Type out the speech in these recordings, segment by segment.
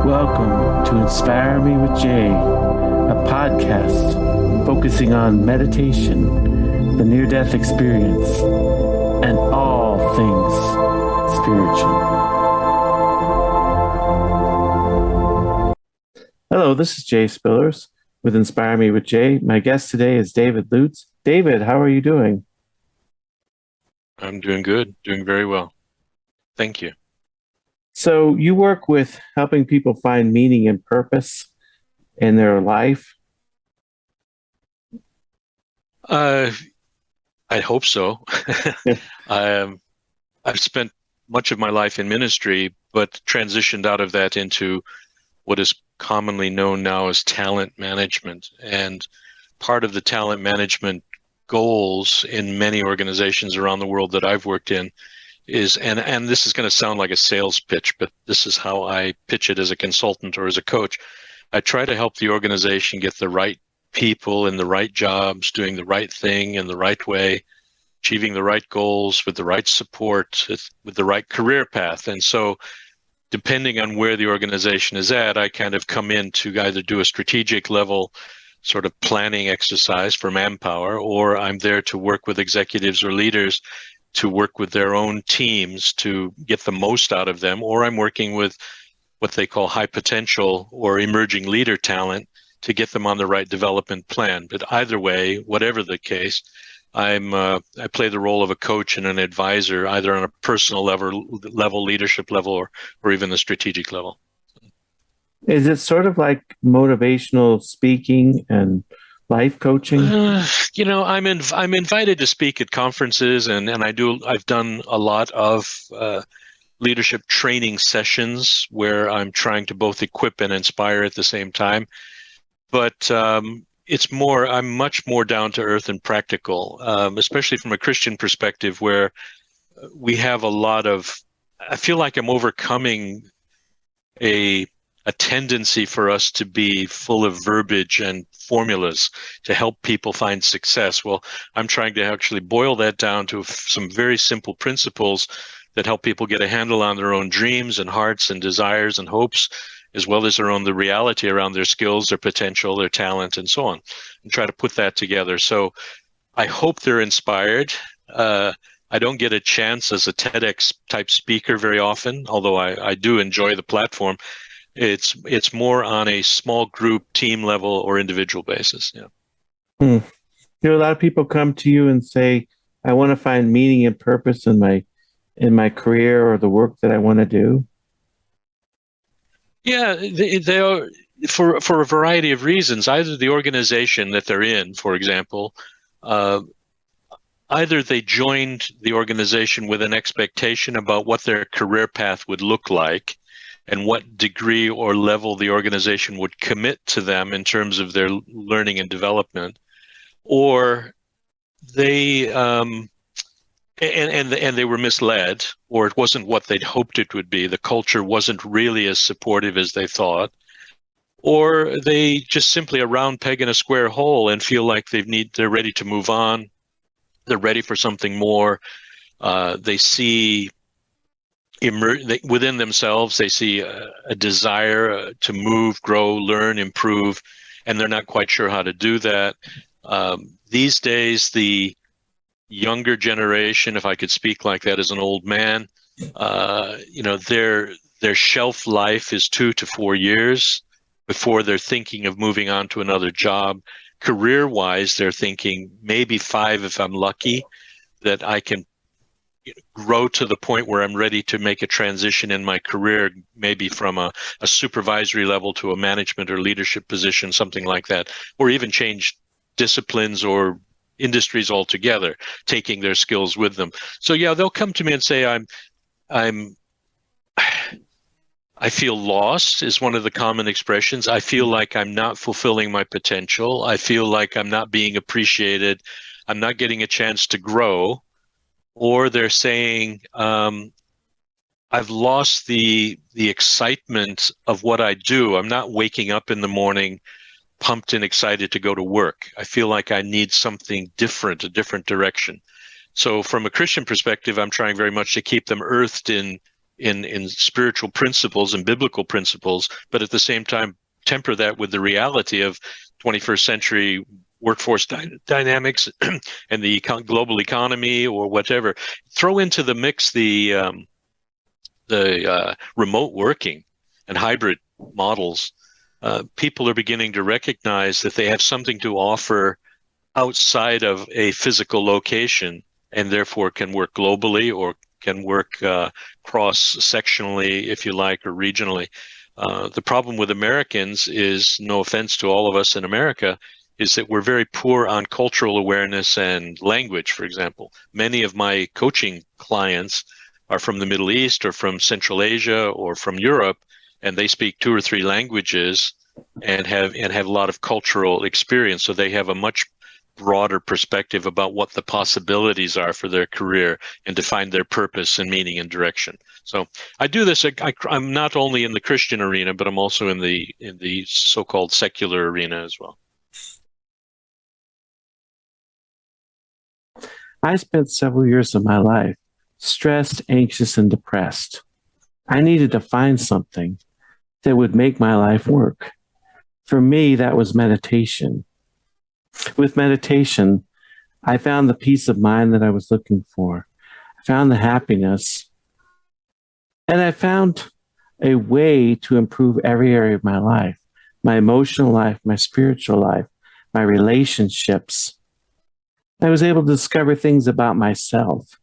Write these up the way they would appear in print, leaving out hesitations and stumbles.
Welcome to Inspire Me with Jay, a podcast focusing on meditation, the near-death experience, and all things spiritual. Hello, this is Jay Spillers with Inspire Me with Jay. My guest today is David Lutes. David, how are you doing? I'm doing good, doing very well. Thank you. So you work with helping people find meaning and purpose in their life. I hope so. I've spent much of my life in ministry, but transitioned out of that into what is commonly known now as talent management. And part of the talent management goals in many organizations around the world that I've worked in is, and this is going to sound like a sales pitch, but this is how I pitch it as a consultant or as a coach. I try to help the organization get the right people in the right jobs, doing the right thing in the right way, achieving the right goals with the right support, with the right career path. And so depending on where the organization is at, I kind of come in to either do a strategic level sort of planning exercise for manpower, or I'm there to work with executives or leaders to work with their own teams to get the most out of them, or I'm working with what they call high potential or emerging leader talent to get them on the right development plan. But either way, whatever the case, I play the role of a coach and an advisor, either on a personal level, leadership level, or even the strategic level. Is it sort of like motivational speaking and life coaching? I'm invited to speak at conferences, and I've done a lot of leadership training sessions where I'm trying to both equip and inspire at the same time. But I'm much more down to earth and practical, especially from a Christian perspective, where we have I feel like I'm overcoming a tendency for us to be full of verbiage and formulas to help people find success. Well, I'm trying to actually boil that down to some very simple principles that help people get a handle on their own dreams and hearts and desires and hopes, as well as the reality around their skills, their potential, their talent, and so on, and try to put that together. So I hope they're inspired. I don't get a chance as a TEDx type speaker very often, although I do enjoy the platform. It's more on a small group, team level, or individual basis. Yeah. A lot of people come to you and say, "I want to find meaning and purpose in my career or the work that I want to do." Yeah, they are for a variety of reasons. Either the organization that they're in, for example, either they joined the organization with an expectation about what their career path would look like and what degree or level the organization would commit to them in terms of their learning and development, or they and they were misled, or it wasn't what they'd hoped it would be. The culture wasn't really as supportive as they thought, or they just simply a round peg in a square hole and feel like they're ready to move on. They're ready for something more. They see within themselves, they see a desire to move, grow, learn, improve, and they're not quite sure how to do that. These days, the younger generation, if I could speak like that as an old man, their shelf life is 2 to 4 years before they're thinking of moving on to another job. Career-wise, they're thinking maybe 5 if I'm lucky, that I can grow to the point where I'm ready to make a transition in my career, maybe from a supervisory level to a management or leadership position, something like that, or even change disciplines or industries altogether, taking their skills with them. So yeah, they'll come to me and say, I feel lost is one of the common expressions. I feel like I'm not fulfilling my potential. I feel like I'm not being appreciated. I'm not getting a chance to grow. Or they're saying, I've lost the excitement of what I do. I'm not waking up in the morning pumped and excited to go to work. I feel like I need something different, a different direction. So from a Christian perspective, I'm trying very much to keep them earthed in spiritual principles and biblical principles, but at the same time temper that with the reality of 21st century workforce dynamics and the global economy or whatever. Throw into the mix the remote working and hybrid models. People are beginning to recognize that they have something to offer outside of a physical location, and therefore can work globally or can work cross-sectionally, if you like, or regionally. The problem with Americans is, no offense to all of us in America, is that we're very poor on cultural awareness and language, for example. Many of my coaching clients are from the Middle East or from Central Asia or from Europe, and they speak 2 or 3 languages and have a lot of cultural experience. So they have a much broader perspective about what the possibilities are for their career and to find their purpose and meaning and direction. So I do this. I'm not only in the Christian arena, but I'm also in the so-called secular arena as well. I spent several years of my life stressed, anxious, and depressed. I needed to find something that would make my life work. For me, that was meditation. With meditation, I found the peace of mind that I was looking for. I found the happiness, and I found a way to improve every area of my life, my emotional life, my spiritual life, my relationships. I was able to discover things about myself.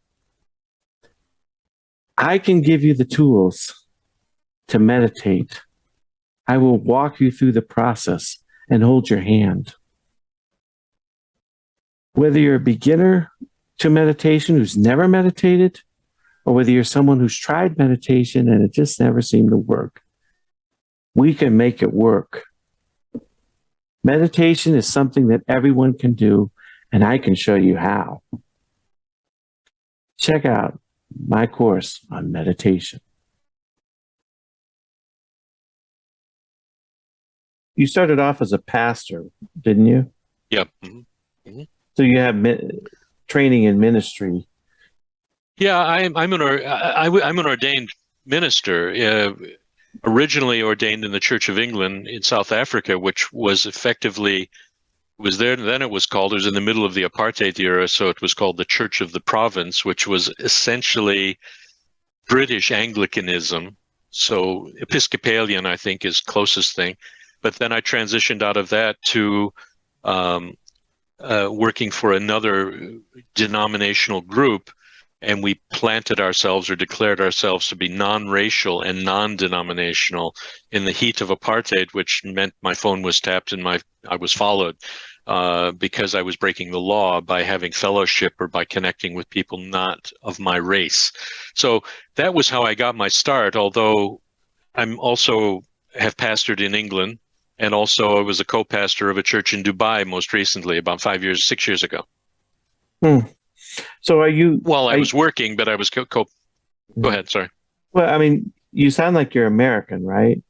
I can give you the tools to meditate. I will walk you through the process and hold your hand. Whether you're a beginner to meditation who's never meditated, or whether you're someone who's tried meditation and it just never seemed to work, we can make it work. Meditation is something that everyone can do, and I can show you how. Check out my course on meditation. You started off as a pastor, didn't you? Yeah. Mm-hmm. Mm-hmm. So you have training in ministry. Yeah, I'm an ordained minister, originally ordained in the Church of England in South Africa, which was effectively was there then. It was in the middle of the apartheid era, so it was called the Church of the Province, which was essentially British Anglicanism. So Episcopalian, I think, is closest thing. But then I transitioned out of that to working for another denominational group, and we planted ourselves or declared ourselves to be non-racial and non-denominational in the heat of apartheid, which meant my phone was tapped and I was followed because I was breaking the law by having fellowship or by connecting with people not of my race. So that was how I got my start, although I'm also have pastored in England, and also I was a co-pastor of a church in Dubai most recently, about 6 years ago. So are you... Well, I was working, but I was Go ahead, sorry. Well, I mean, you sound like you're American, right?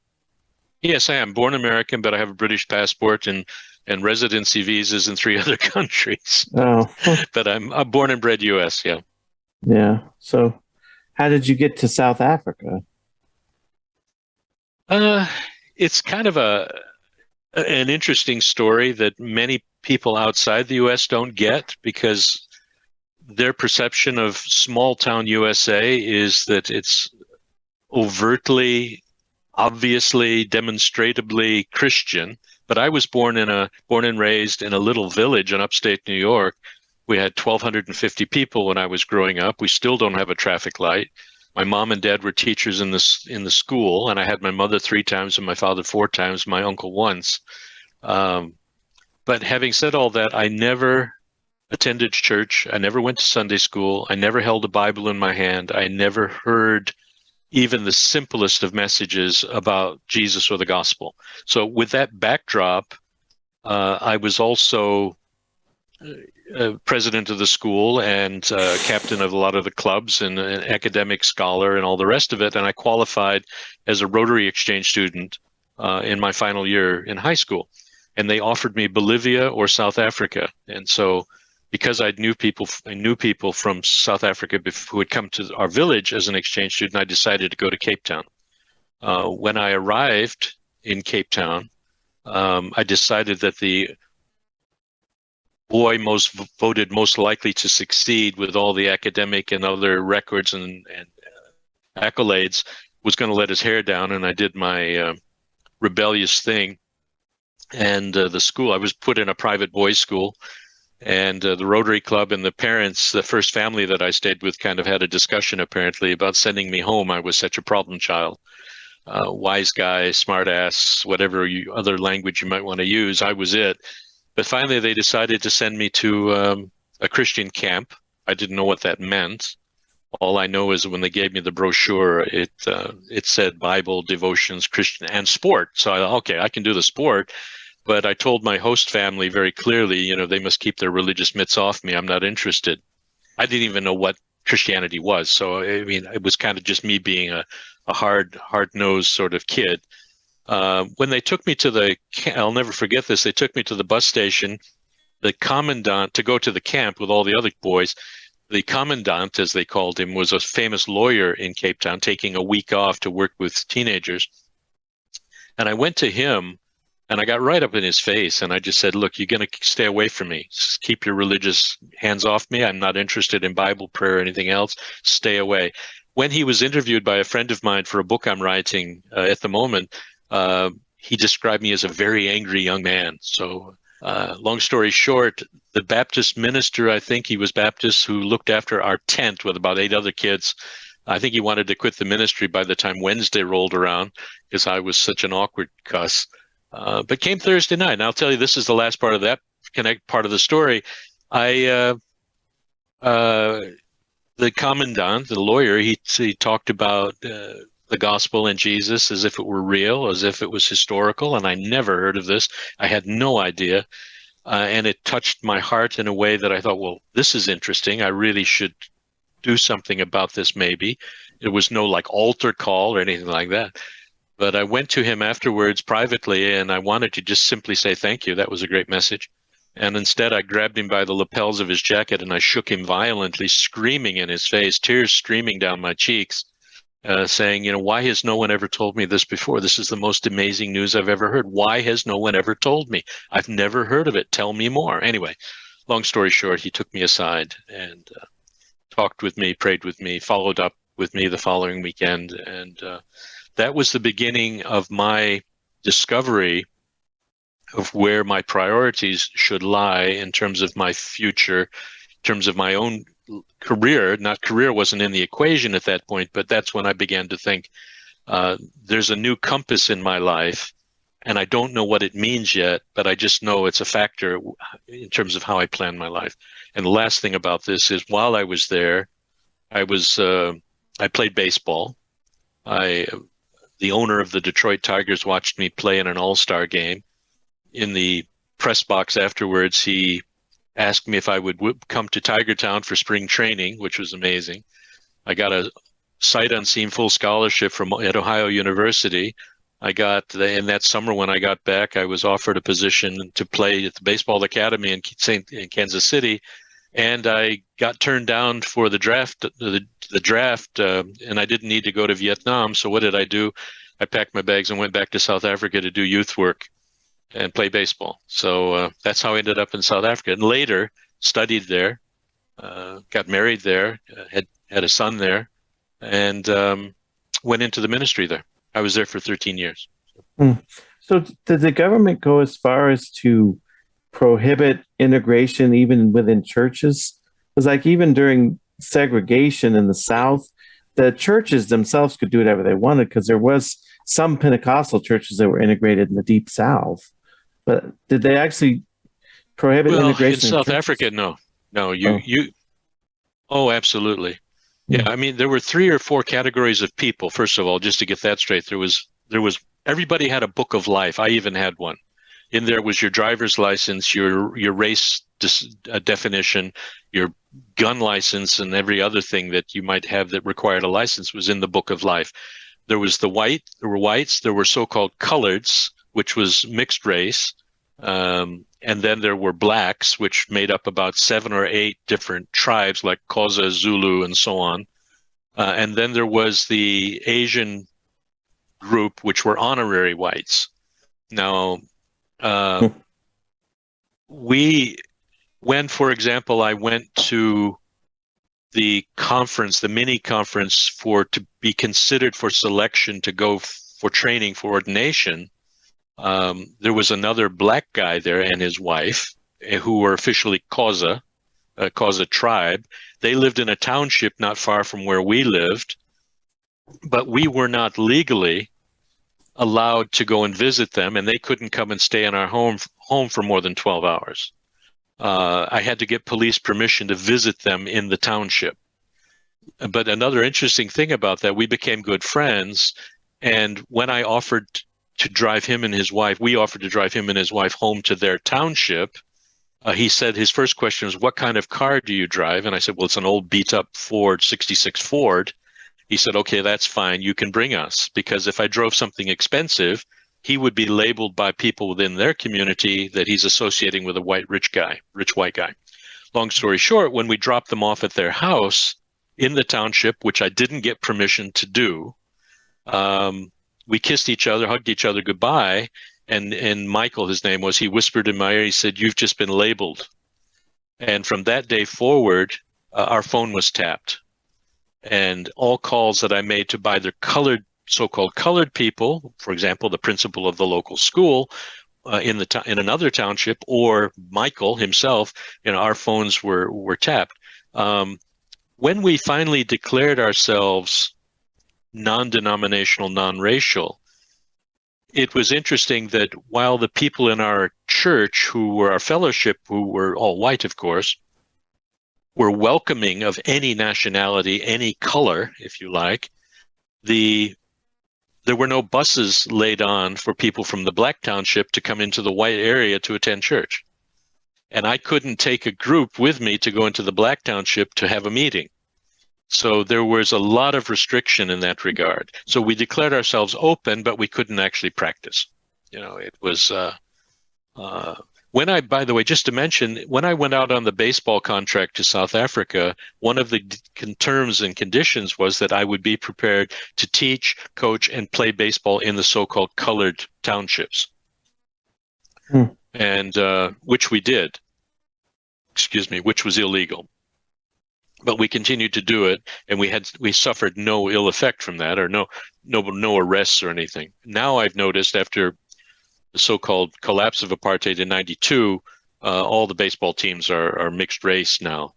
Yes, I am. Born American, but I have a British passport and residency visas in 3 other countries. Oh. But I'm born and bred U.S., yeah. Yeah. So how did you get to South Africa? It's kind of an interesting story that many people outside the U.S. don't get, because their perception of small town USA is that it's overtly, obviously, demonstrably Christian. But I was born and raised in a little village in upstate New York. We had 1,250 people when I was growing up. We still don't have a traffic light. My mom and dad were teachers in the school, and I had my mother 3 times and my father 4 times, my uncle once. But having said all that, I never attended church. I never went to Sunday school. I never held a Bible in my hand. I never heard even the simplest of messages about Jesus or the gospel. So with that backdrop, I was also president of the school and captain of a lot of the clubs and an academic scholar and all the rest of it. And I qualified as a Rotary exchange student in my final year in high school. And they offered me Bolivia or South Africa. And so because I knew people from South Africa who had come to our village as an exchange student, I decided to go to Cape Town. When I arrived in Cape Town, I decided that the boy voted most likely to succeed with all the academic and other records and accolades was going to let his hair down, and I did my rebellious thing. And the school, I was put in a private boys' school, and the Rotary Club and the parents, the first family that I stayed with, kind of had a discussion apparently about sending me home. I was such a problem child. Wise guy, smart ass, whatever other language you might want to use, I was it. But finally, they decided to send me to a Christian camp. I didn't know what that meant. All I know is when they gave me the brochure, it said Bible, devotions, Christian, and sport. So okay, I can do the sport. But I told my host family very clearly, they must keep their religious mitts off me. I'm not interested. I didn't even know what Christianity was. So, I mean, it was kind of just me being a hard-nosed sort of kid. When they took me to I'll never forget this, they took me to the bus station, the commandant, to go to the camp with all the other boys. The commandant, as they called him, was a famous lawyer in Cape Town, taking a week off to work with teenagers. And I went to him, and I got right up in his face, and I just said, look, you're going to stay away from me. Just keep your religious hands off me. I'm not interested in Bible, prayer, or anything else. Stay away. When he was interviewed by a friend of mine for a book I'm writing at the moment, he described me as a very angry young man. So long story short, the Baptist minister, I think he was Baptist, who looked after our tent with about 8 other kids, I think he wanted to quit the ministry by the time Wednesday rolled around because I was such an awkward cuss. But came Thursday night, and I'll tell you, this is the last part of that part of the story. The commandant, the lawyer, he talked about the gospel and Jesus as if it were real, as if it was historical, and I never heard of this. I had no idea, and it touched my heart in a way that I thought, well, this is interesting. I really should do something about this maybe. It was no like altar call or anything like that. But I went to him afterwards privately, and I wanted to just simply say thank you. That was a great message. And instead, I grabbed him by the lapels of his jacket, and I shook him violently, screaming in his face, tears streaming down my cheeks, saying, why has no one ever told me this before? This is the most amazing news I've ever heard. Why has no one ever told me? I've never heard of it. Tell me more. Anyway, long story short, he took me aside and talked with me, prayed with me, followed up with me the following weekend, and that was the beginning of my discovery of where my priorities should lie in terms of my future, in terms of my own career. Career wasn't in the equation at that point, but that's when I began to think there's a new compass in my life, and I don't know what it means yet, but I just know it's a factor in terms of how I plan my life. And the last thing about this is, while I was there, I played baseball. The owner of the Detroit Tigers watched me play in an all-star game. In the press box afterwards, he asked me if I would come to Tiger Town for spring training, which was amazing. I got a sight unseen full scholarship at Ohio University. In that summer when I got back, I was offered a position to play at the Baseball Academy in Kansas City, and I got turned down for the draft. And I didn't need to go to Vietnam. So what did I do? I packed my bags and went back to South Africa to do youth work and play baseball. So that's how I ended up in South Africa. And later studied there, got married there, had a son there, and went into the ministry there. I was there for 13 years. So did the government go as far as to prohibit integration even within churches? Because like even during segregation in the South, the churches themselves could do whatever they wanted because there was some Pentecostal churches that were integrated in the Deep South. But did they actually prohibit integration in South Africa? No. Oh, absolutely. Yeah, I mean, there were 3 or 4 categories of people. First of all, just to get that straight, there was everybody had a book of life. I even had one. In there was your driver's license, your race definition, your gun license, and every other thing that you might have that required a license was in the book of life. There were whites, there were so-called coloreds, which was mixed race. And then there were blacks, which made up about 7 or 8 different tribes, like Xhosa, Zulu, and so on. And then there was the Asian group, which were honorary whites. Now, when, for example, I went to the conference, the mini conference, to be considered for selection to go for training for ordination, there was another black guy there and his wife, who were officially Xhosa tribe. They lived in a township not far from where we lived, but we were not legally allowed to go and visit them, and they couldn't come and stay in our home for more than 12 hours. I had to get police permission to visit them in the township. But another interesting thing about that, we became good friends, and when I offered to drive him and his wife, we offered to drive him and his wife home to their township. He said his first question was, "What kind of car do you drive?" And I said, "Well, it's an old beat-up Ford, 66 Ford." He said, "Okay, that's fine. You can bring us." Because if I drove something expensive, he would be labeled by people within their community that he's associating with a rich white guy. Long story short, when we dropped them off at their house in the township, which I didn't get permission to do, we kissed each other, hugged each other goodbye, and Michael, his name was, he whispered in my ear, he said, "You've just been labeled." And from that day forward, our phone was tapped. And all calls that I made to either so-called colored people, for example, the principal of the local school in another township, or Michael himself, our phones were tapped. When we finally declared ourselves non-denominational, non-racial, it was interesting that while the people in our church, who were our fellowship, who were all white, of course, were welcoming of any nationality, any color, if you like, there were no buses laid on for people from the black township to come into the white area to attend church. And I couldn't take a group with me to go into the black township to have a meeting. So there was a lot of restriction in that regard. So we declared ourselves open, but we couldn't actually practice. It was by the way, just to mention, when I went out on the baseball contract to South Africa, one of the terms and conditions was that I would be prepared to teach, coach, and play baseball in the so-called colored townships, and which we did. Which was illegal. But we continued to do it, and we suffered no ill effect from that, or no arrests or anything. Now I've noticed, after the so-called collapse of apartheid in '92, all the baseball teams are mixed race now,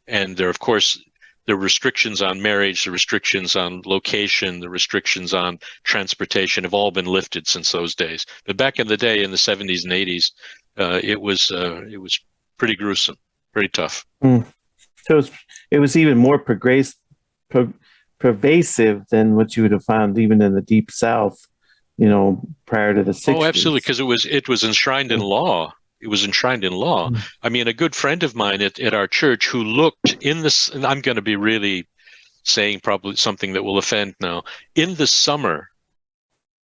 and there are restrictions on marriage, the restrictions on location, the restrictions on transportation have all been lifted since those days. But back in the day, in the '70s and '80s, it was pretty gruesome, pretty tough. So it was even more pervasive than what you would have found even in the Deep South, prior to the 60s. Oh, absolutely, because it was enshrined in law. It was enshrined in law. I mean, a good friend of mine at our church who looked in this, and I'm going to be really saying probably something that will offend now. In the summer,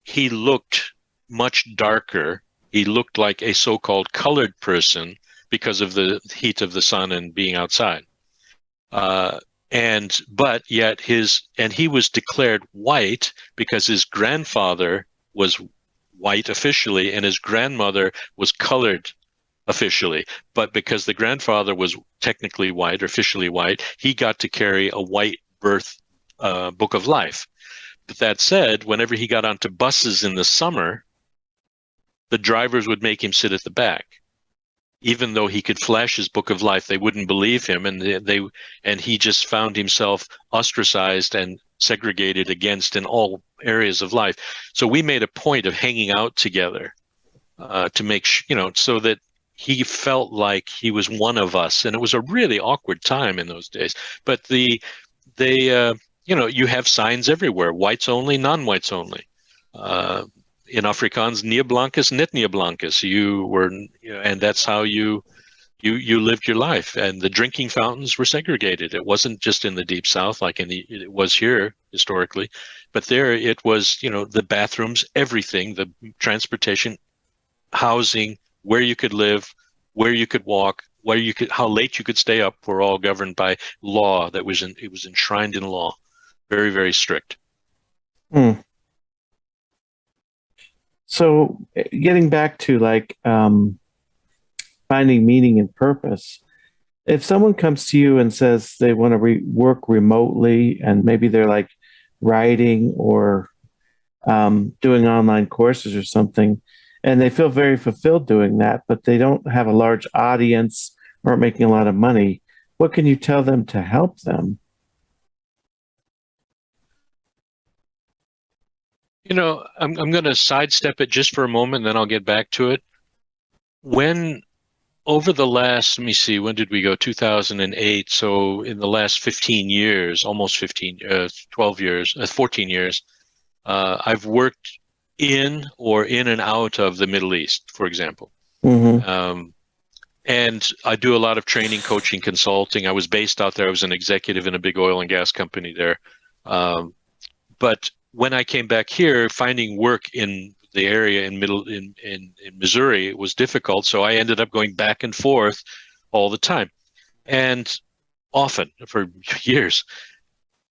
he looked much darker. He looked like a so-called colored person because of the heat of the sun and being outside. But yet he was declared white because his grandfather was white officially and his grandmother was colored officially. But because the grandfather was technically white, or officially white, he got to carry a white birth book of life. But that said, whenever he got onto buses in the summer, the drivers would make him sit at the back. Even though he could flash his book of life, they wouldn't believe him, and he just found himself ostracized and segregated against in all areas of life. So we made a point of hanging out together to make so that he felt like he was one of us, and it was a really awkward time in those days. But you have signs everywhere: whites only, non-whites only. In Afrikaans, nie blankes, net nie blankes. And that's how you lived your life. And the drinking fountains were segregated. It wasn't just in the Deep South like it was here historically, but there it was. The bathrooms, everything, the transportation, housing, where you could live, where you could walk, how late you could stay up were all governed by law it was enshrined in law. Very, very strict. Hmm. So, getting back to like finding meaning and purpose, if someone comes to you and says they want to work remotely and maybe they're like writing or doing online courses or something, and they feel very fulfilled doing that, but they don't have a large audience or aren't making a lot of money, what can you tell them to help them? I'm going to sidestep it just for a moment, then I'll get back to it. When over the last, let me see, when did we go? 2008. So in the last 15 years, almost 15, 12 years, 14 years, I've worked in and out of the Middle East, for example. Mm-hmm. And I do a lot of training, coaching, consulting. I was based out there. I was an executive in a big oil and gas company there. But when I came back here, finding work in the area in Missouri was difficult. So I ended up going back and forth all the time and often for years.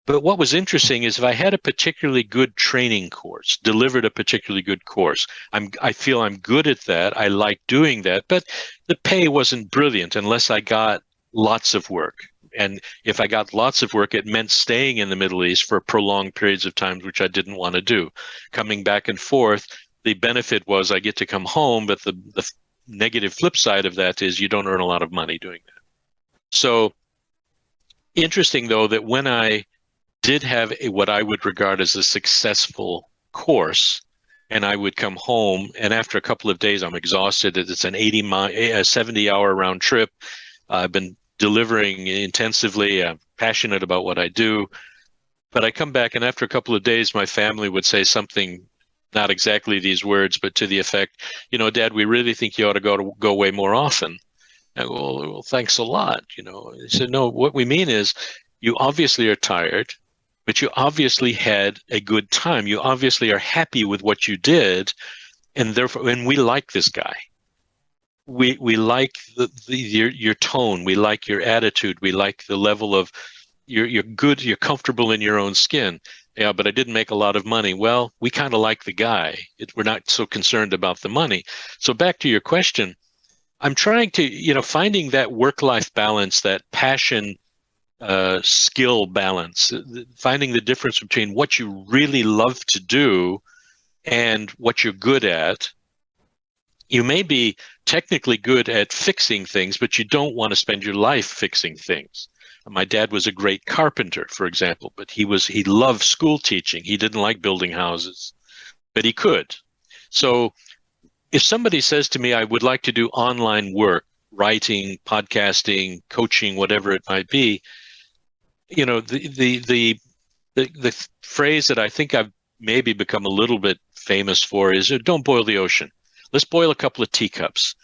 But what was interesting is if I had a particularly good training course, delivered a particularly good course, I feel I'm good at that. I like doing that, but the pay wasn't brilliant unless I got lots of work. And if I got lots of work, it meant staying in the Middle East for prolonged periods of time, which I didn't want to do. Coming back and forth, the benefit was I get to come home, but the negative flip side of that is you don't earn a lot of money doing that. So interesting, though, that when I did have what I would regard as a successful course, and I would come home, and after a couple of days, I'm exhausted. It's an 70-hour round trip. I've been delivering intensively. I'm passionate about what I do. But I come back, and after a couple of days, my family would say something, not exactly these words, but to the effect, Dad, we really think you ought to go away more often. I go, well, thanks a lot. They said, no, what we mean is you obviously are tired, but you obviously had a good time. You obviously are happy with what you did, and therefore, and we like this guy. We like your tone. We like your attitude. We like the level of you're good. You're comfortable in your own skin. Yeah, but I didn't make a lot of money. Well, we kind of like the guy. We're not so concerned about the money. So back to your question, I'm trying to, finding that work-life balance, that passion skill balance, finding the difference between what you really love to do and what you're good at. You may be technically good at fixing things, but you don't want to spend your life fixing things. My dad was a great carpenter, for example, but he loved school teaching. He didn't like building houses, but he could. So if somebody says to me, I would like to do online work, writing, podcasting, coaching, whatever it might be, the phrase that I think I've maybe become a little bit famous for is don't boil the ocean. Let's boil a couple of teacups.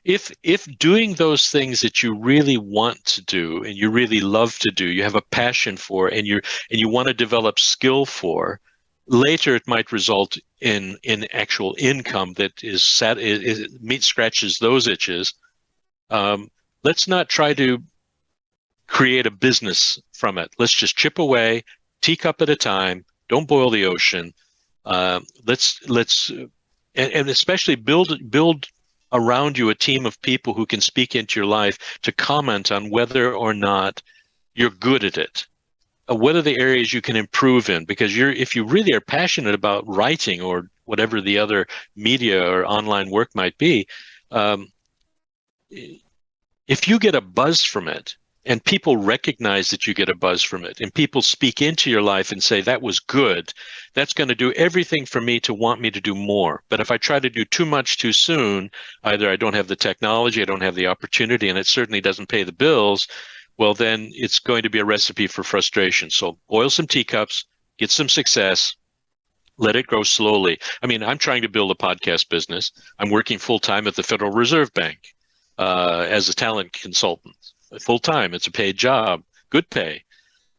If doing those things that you really want to do and you really love to do, you have a passion for, and you want to develop skill for, later it might result in actual income that scratches those itches. Let's not try to create a business from it. Let's just chip away, teacup at a time. Don't boil the ocean. Let's and especially build around you a team of people who can speak into your life to comment on whether or not you're good at it. What are the areas you can improve in? Because if you really are passionate about writing or whatever the other media or online work might be, if you get a buzz from it, and people recognize that you get a buzz from it, and people speak into your life and say, that was good, that's going to do everything for me to want me to do more. But if I try to do too much too soon, either I don't have the technology, I don't have the opportunity, and it certainly doesn't pay the bills, well, then it's going to be a recipe for frustration. So boil some teacups, get some success, let it grow slowly. I mean, I'm trying to build a podcast business. I'm working full-time at the Federal Reserve Bank as a talent consultant. Full time. It's a paid job, good pay.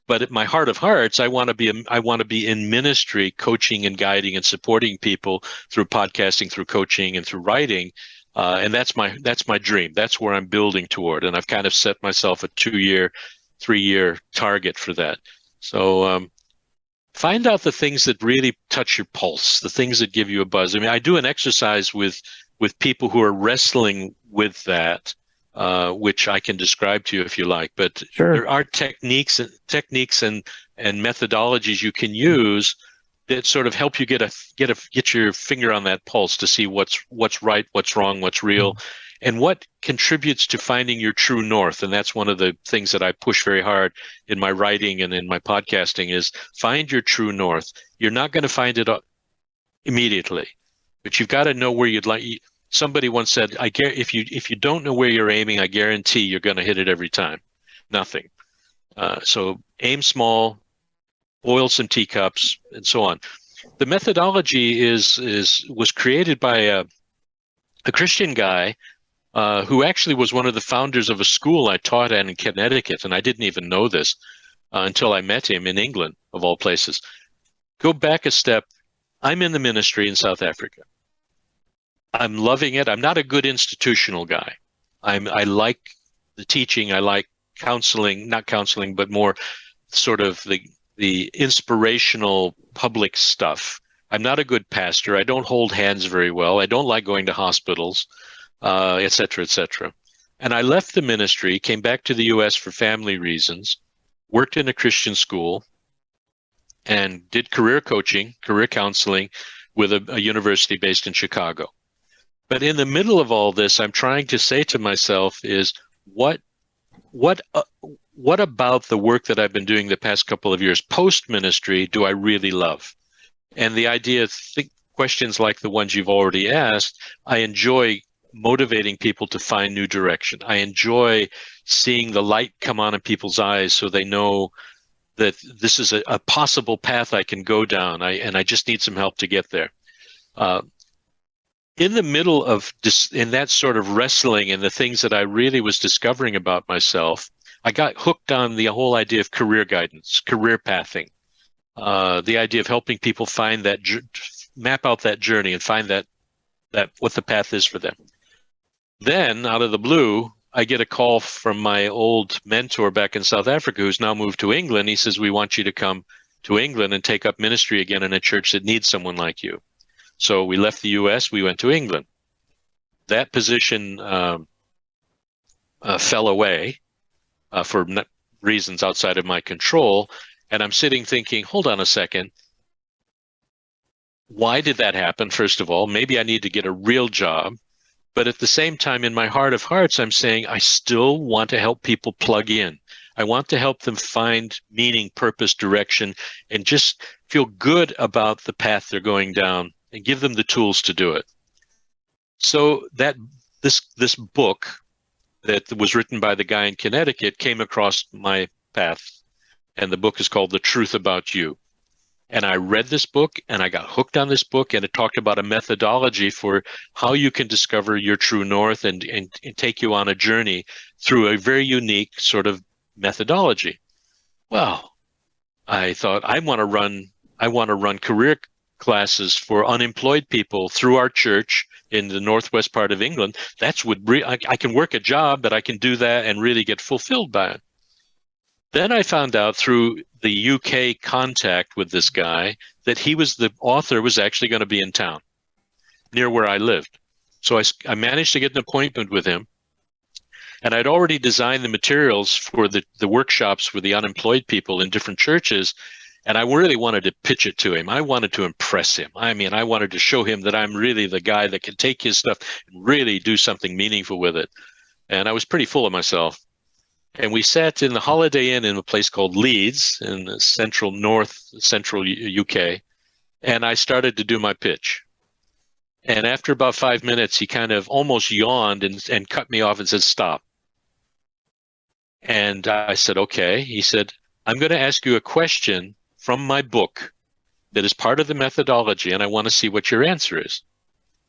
But at my heart of hearts, I want to be in ministry, coaching and guiding and supporting people through podcasting, through coaching, and through writing. And that's my dream. That's where I'm building toward. And I've kind of set myself a 2-year, 3-year target for that. So find out the things that really touch your pulse, the things that give you a buzz. I mean, I do an exercise with people who are wrestling with that, which I can describe to you if you like. But Sure. there are techniques and methodologies you can use that sort of help you get your finger on that pulse to see what's right, what's wrong, what's real, and what contributes to finding your true north. And that's one of the things that I push very hard in my writing and in my podcasting is find your true north. You're not going to find it immediately, but you've got to know where you'd like. Somebody once said, if you don't know where you're aiming, I guarantee you're going to hit it every time. Nothing. So aim small, boil some teacups, and so on. The methodology was created by a Christian guy who actually was one of the founders of a school I taught at in Connecticut, and I didn't even know this until I met him in England, of all places. Go back a step. I'm in the ministry in South Africa. I'm loving it. I'm not a good institutional guy. I like the teaching. I like counseling, not counseling, but more sort of the inspirational public stuff. I'm not a good pastor. I don't hold hands very well. I don't like going to hospitals, et cetera, et cetera. And I left the ministry, came back to the U.S. for family reasons, worked in a Christian school, and did career coaching, career counseling with a university based in Chicago. But in the middle of all this, I'm trying to say to myself is what about the work that I've been doing the past couple of years post-ministry do I really love? And the idea of questions like the ones you've already asked, I enjoy motivating people to find new direction. I enjoy seeing the light come on in people's eyes so they know that this is a possible path I can go down, and I just need some help to get there. In the middle of in that sort of wrestling and the things that I really was discovering about myself, I got hooked on the whole idea of career guidance, career pathing, the idea of helping people find that, map out that journey and find that what the path is for them. Then, out of the blue, I get a call from my old mentor back in South Africa, who's now moved to England. He says, we want you to come to England and take up ministry again in a church that needs someone like you. So we left the U.S., we went to England. That position fell away for reasons outside of my control. And I'm sitting thinking, hold on a second. Why did that happen, first of all? Maybe I need to get a real job. But at the same time, in my heart of hearts, I'm saying I still want to help people plug in. I want to help them find meaning, purpose, direction, and just feel good about the path they're going down and give them the tools to do it. So that this book that was written by the guy in Connecticut came across my path, and the book is called The Truth About You. And I read this book and I got hooked on this book, and it talked about a methodology for how you can discover your true north and take you on a journey through a very unique sort of methodology. Well, I thought I want to run career classes for unemployed people through our church in the northwest part of England. That's what I can work a job, but I can do that and really get fulfilled by it. Then I found out through the UK contact with this guy that the author was actually going to be in town near where I lived. So I managed to get an appointment with him, and I'd already designed the materials for the workshops with the unemployed people in different churches, and I really wanted to pitch it to him. I wanted to impress him. I mean, I wanted to show him that I'm really the guy that can take his stuff and really do something meaningful with it. And I was pretty full of myself. And we sat in the Holiday Inn in a place called Leeds in the central UK. And I started to do my pitch. And after about 5 minutes, he kind of almost yawned and cut me off and said, stop. And I said, okay. He said, I'm going to ask you a question from my book that is part of the methodology, and I want to see what your answer is.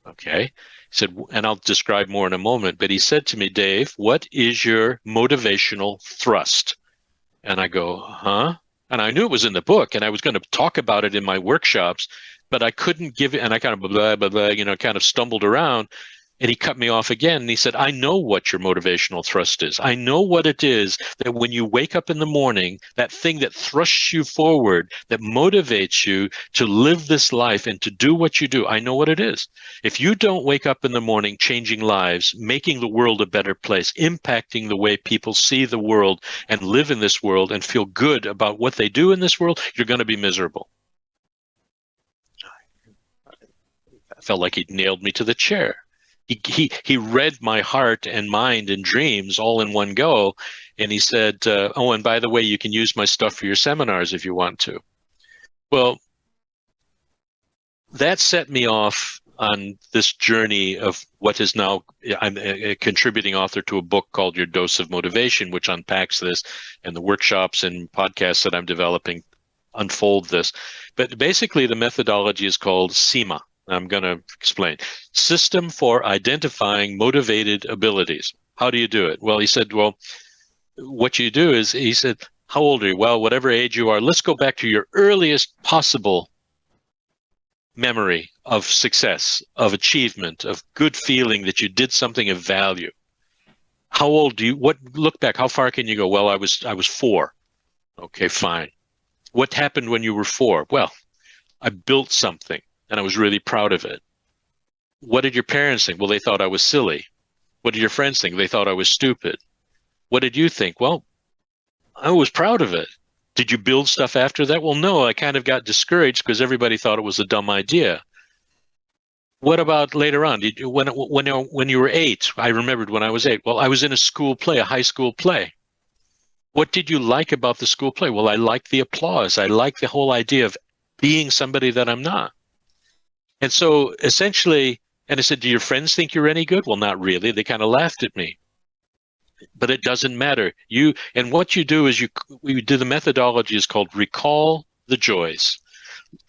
Okay. He said, and I'll describe more in a moment, but he said to me, Dave, what is your motivational thrust? And I go, huh? And I knew it was in the book, and I was going to talk about it in my workshops, but I couldn't give it, and I kind of blah, blah, blah, kind of stumbled around. And he cut me off again, and he said, I know what your motivational thrust is. I know what it is that when you wake up in the morning, that thing that thrusts you forward, that motivates you to live this life and to do what you do. I know what it is. If you don't wake up in the morning changing lives, making the world a better place, impacting the way people see the world and live in this world and feel good about what they do in this world, you're going to be miserable. I felt like he'd nailed me to the chair. He read my heart and mind and dreams all in one go, and he said, "Oh, and by the way, you can use my stuff for your seminars if you want to." Well, that set me off on this journey of what is now. I'm a contributing author to a book called Your Dose of Motivation, which unpacks this, and the workshops and podcasts that I'm developing unfold this. But basically, the methodology is called SEMA. I'm going to explain. System for Identifying Motivated Abilities. How do you do it? Well, he said, well, what you do is, he said, how old are you? Well, whatever age you are, let's go back to your earliest possible memory of success, of achievement, of good feeling that you did something of value. How old do you, look back, how far can you go? Well, I was 4. Okay, fine. What happened when you were 4? Well, I built something and I was really proud of it. What did your parents think? Well, they thought I was silly. What did your friends think? They thought I was stupid. What did you think? Well, I was proud of it. Did you build stuff after that? Well, no, I kind of got discouraged because everybody thought it was a dumb idea. What about later on? Did you, when you were 8, I remembered when I was 8. Well, I was in a school play, a high school play. What did you like about the school play? Well, I liked the applause. I liked the whole idea of being somebody that I'm not. And so essentially, and I said, do your friends think you're any good? Well, not really. They kind of laughed at me. But it doesn't matter. And what you do is we do the methodology is called recall the joys.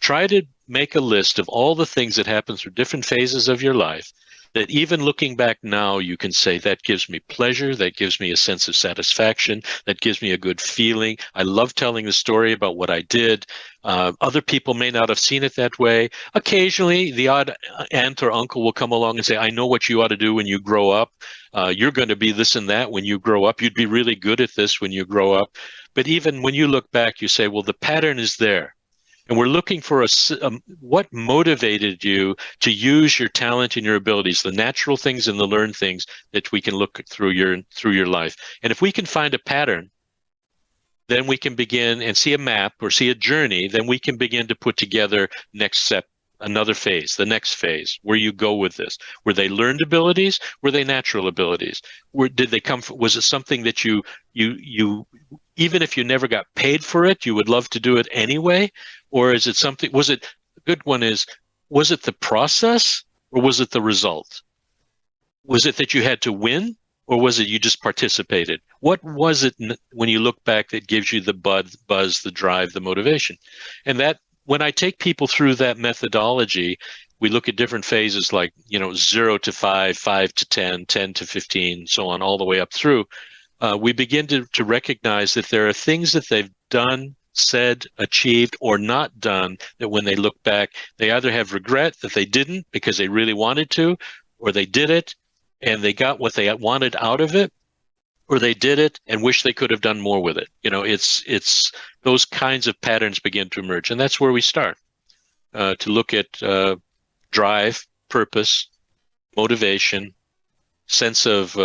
Try to make a list of all the things that happen through different phases of your life that even looking back now, you can say, that gives me pleasure, that gives me a sense of satisfaction, that gives me a good feeling. I love telling the story about what I did. Other people may not have seen it that way. Occasionally, the odd aunt or uncle will come along and say, I know what you ought to do when you grow up. You're going to be this and that when you grow up. You'd be really good at this when you grow up. But even when you look back, you say, well, the pattern is there. And we're looking for what motivated you to use your talent and your abilities, the natural things and the learned things that we can look through your life. And if we can find a pattern, then we can begin and see a map or see a journey. Then we can begin to put together next step, another phase, the next phase, where you go with this. Were they learned abilities? Were they natural abilities? Did they come from, was it something that you even if you never got paid for it, you would love to do it anyway? Or is it something, was it, the good one is, was it the process or was it the result? Was it that you had to win or was it you just participated? What was it when you look back that gives you the buzz, the drive, the motivation? And that, when I take people through that methodology, we look at different phases like, 0 to 5, 5 to 10, 10 to 15, so on, all the way up through. We begin to recognize that there are things that they've done, said, achieved, or not done that when they look back, they either have regret that they didn't because they really wanted to, or they did it and they got what they wanted out of it, or they did it and wish they could have done more with it. It's those kinds of patterns begin to emerge. And that's where we start to look at drive, purpose, motivation, sense of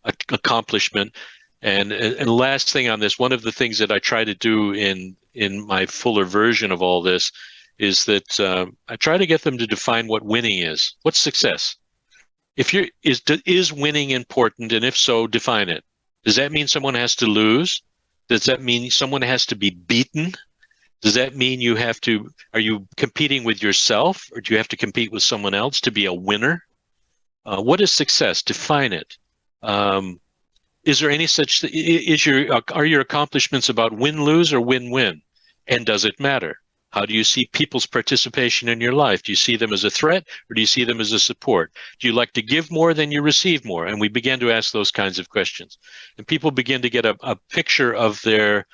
accomplishment. And last thing on this, one of the things that I try to do in my fuller version of all this is that I try to get them to define what winning is. What's success? Is winning important? And if so, define it. Does that mean someone has to lose? Does that mean someone has to be beaten? Does that mean are you competing with yourself, or do you have to compete with someone else to be a winner? What is success? Define it. Is there any such, are your accomplishments about win-lose or win-win? And does it matter? How do you see people's participation in your life? Do you see them as a threat or do you see them as a support? Do you like to give more than you receive more? And we began to ask those kinds of questions. And people begin to get a picture of their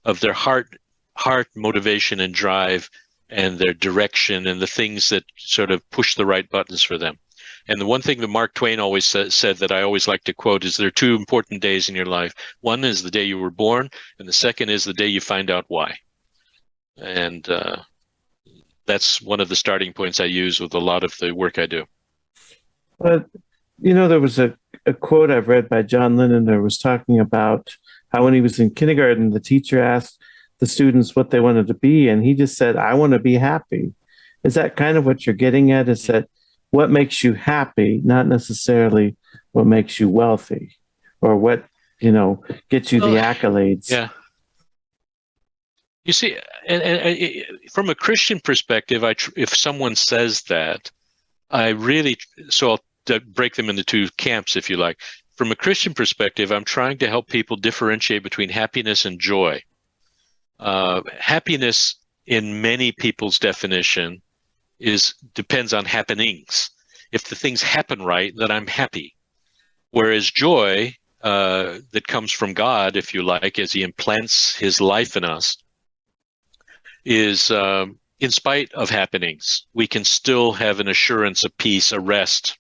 heart motivation and drive and their direction and the things that sort of push the right buttons for them. And the one thing that Mark Twain always said that I always like to quote is there are two important days in your life. One is the day you were born, and the second is the day you find out why. And that's one of the starting points I use with a lot of the work I do. But there was a quote I've read by John Lennon that was talking about how when he was in kindergarten, the teacher asked the students what they wanted to be, and he just said, "I want to be happy." Is that kind of what you're getting at? Is that what makes you happy, not necessarily what makes you wealthy or what, gets you the Well, accolades? yeah. You see, and from a Christian perspective, if someone says that, I really, so I'll break them into two camps, if you like. From a Christian perspective, I'm trying to help people differentiate between happiness and joy. Happiness, in many people's definition, depends on happenings. If the things happen right, then I'm happy. Whereas joy, that comes from God, if you like, as He implants His life in us, is in spite of happenings, we can still have an assurance, a peace, a rest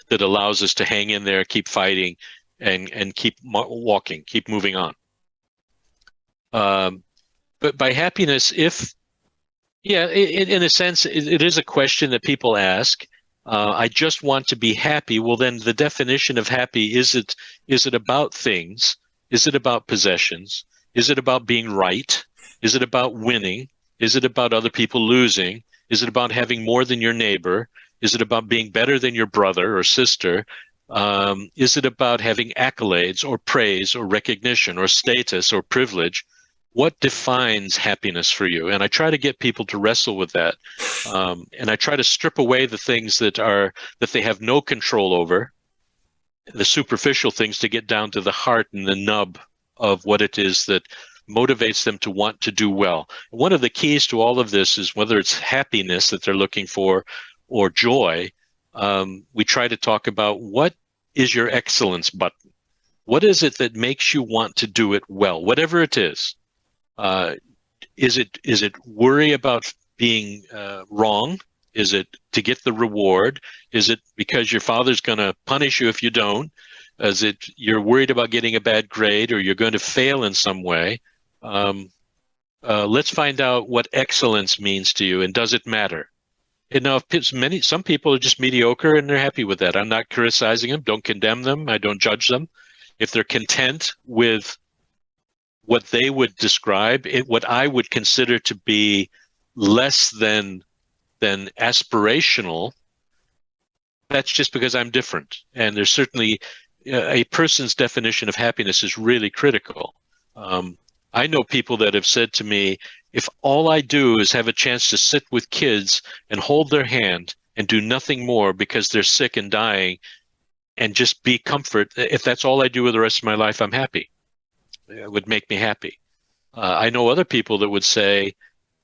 that allows us to hang in there, keep fighting, and keep walking, keep moving on. But by happiness, in a sense, it is a question that people ask. I just want to be happy. Well, then the definition of happy, is it about things? Is it about possessions? Is it about being right? Is it about winning? Is it about other people losing? Is it about having more than your neighbor? Is it about being better than your brother or sister? Is it about having accolades or praise or recognition or status or privilege? What defines happiness for you? And I try to get people to wrestle with that. And I try to strip away the things that they have no control over, the superficial things, to get down to the heart and the nub of what it is that motivates them to want to do well. One of the keys to all of this is, whether it's happiness that they're looking for or joy, we try to talk about, what is your excellence button? What is it that makes you want to do it well, whatever it is? Is it worry about being wrong? Is it to get the reward? Is it because your father's going to punish you if you don't? Is it you're worried about getting a bad grade, or you're going to fail in some way? Let's find out what excellence means to you, and does it matter? And now, some people are just mediocre and they're happy with that. I'm not criticizing them, don't condemn them, I don't judge them. If they're content with what they would describe, what I would consider to be less than aspirational, that's just because I'm different. And there's certainly a person's definition of happiness is really critical. I know people that have said to me, if all I do is have a chance to sit with kids and hold their hand and do nothing more because they're sick and dying, and just be comfort, if that's all I do with the rest of my life, I'm happy. It would make me happy. I know other people that would say,